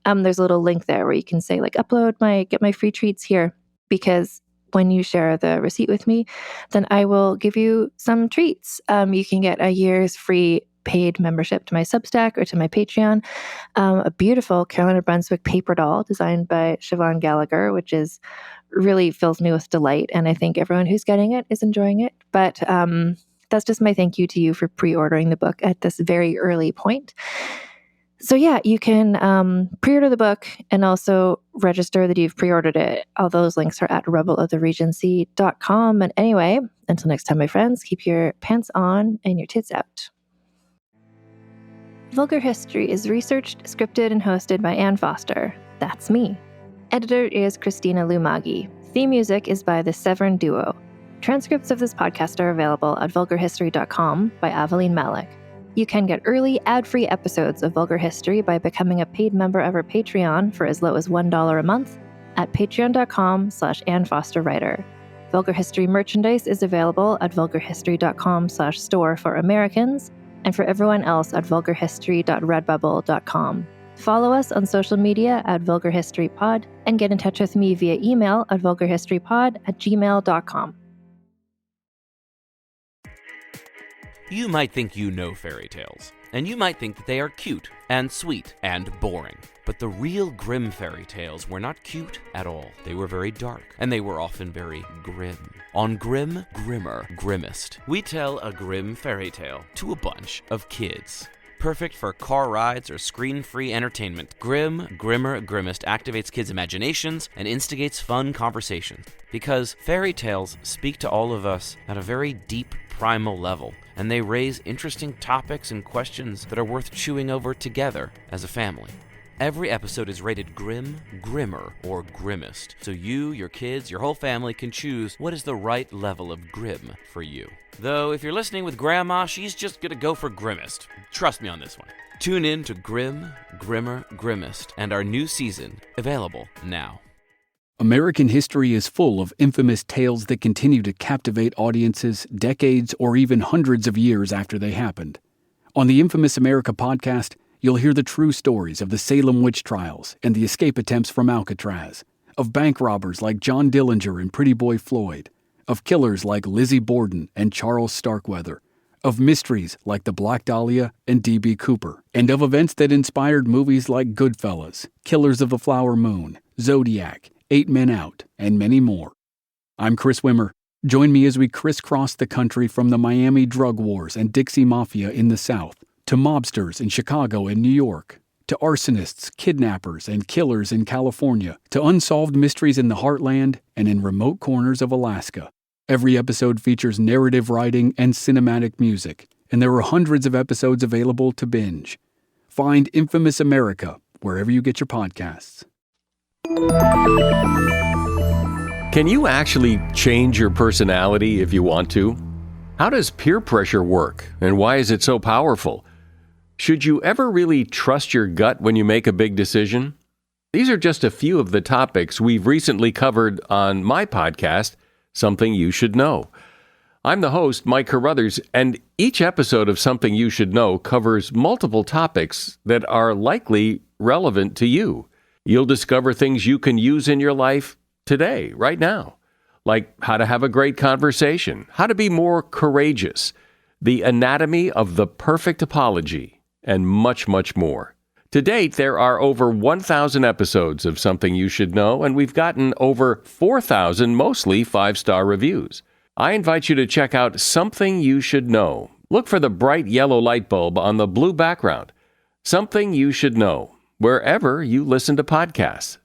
There's a little link there where you can say like, get my free treats here, because when you share the receipt with me, then I will give you some treats. You can get a year's free paid membership to my Substack or to my Patreon. A beautiful Carolina Brunswick paper doll designed by Siobhan Gallagher, which is really fills me with delight. And I think everyone who's getting it is enjoying it. But that's just my thank you to you for pre-ordering the book at this very early point. So yeah, you can pre-order the book and also register that you've pre-ordered it. All those links are at rebeloftheregency.com. And anyway, until next time, my friends, keep your pants on and your tits out. Vulgar History is researched, scripted, and hosted by Anne Foster. That's me. Editor is Christina Lumagi. Theme music is by the Severn Duo. Transcripts of this podcast are available at vulgarhistory.com by Aveline Malik. You can get early, ad-free episodes of Vulgar History by becoming a paid member of our Patreon for as low as $1 a month at patreon.com/AnneFosterWriter. Vulgar History merchandise is available at vulgarhistory.com/store for Americans, and for everyone else at vulgarhistory.redbubble.com. Follow us on social media at Vulgar History Pod and get in touch with me via email at vulgarhistorypod@gmail.com.
You might think you know fairy tales, and you might think that they are cute and sweet and boring. But the real Grimm fairy tales were not cute at all. They were very dark, and they were often very grim. On Grim, Grimmer, Grimmest, we tell a grim fairy tale to a bunch of kids. Perfect for car rides or screen-free entertainment, Grim, Grimmer, Grimmest activates kids' imaginations and instigates fun conversations. Because fairy tales speak to all of us at a very deep, primal level, and they raise interesting topics and questions that are worth chewing over together as a family. Every episode is rated Grim, Grimmer, or Grimmest, so you, your kids, your whole family can choose what is the right level of grim for you. Though, if you're listening with Grandma, she's just gonna go for Grimmest. Trust me on this one. Tune in to Grim, Grimmer, Grimmest, and our new season, available now.
American history is full of infamous tales that continue to captivate audiences decades or even hundreds of years after they happened. On the Infamous America podcast, you'll hear the true stories of the Salem witch trials and the escape attempts from Alcatraz, of bank robbers like John Dillinger and Pretty Boy Floyd, of killers like Lizzie Borden and Charles Starkweather, of mysteries like the Black Dahlia and D.B. Cooper, and of events that inspired movies like Goodfellas, Killers of the Flower Moon, Zodiac, 8 Men Out, and many more. I'm Chris Wimmer. Join me as we crisscross the country from the Miami drug wars and Dixie Mafia in the South, to mobsters in Chicago and New York, to arsonists, kidnappers, and killers in California, to unsolved mysteries in the heartland and in remote corners of Alaska. Every episode features narrative writing and cinematic music, and there are hundreds of episodes available to binge. Find Infamous America wherever you get your podcasts.
Can you actually change your personality if you want to? How does peer pressure work, and why is it so powerful? Should you ever really trust your gut when you make a big decision? These are just a few of the topics we've recently covered on my podcast, Something You Should Know. I'm the host, Mike Carruthers, and each episode of Something You Should Know covers multiple topics that are likely relevant to you. You'll discover things you can use in your life today, right now, like how to have a great conversation, how to be more courageous, the anatomy of the perfect apology, and much, much more. To date, there are over 1,000 episodes of Something You Should Know, and we've gotten over 4,000 mostly 5-star reviews. I invite you to check out Something You Should Know. Look for the bright yellow light bulb on the blue background. Something You Should Know, wherever you listen to podcasts.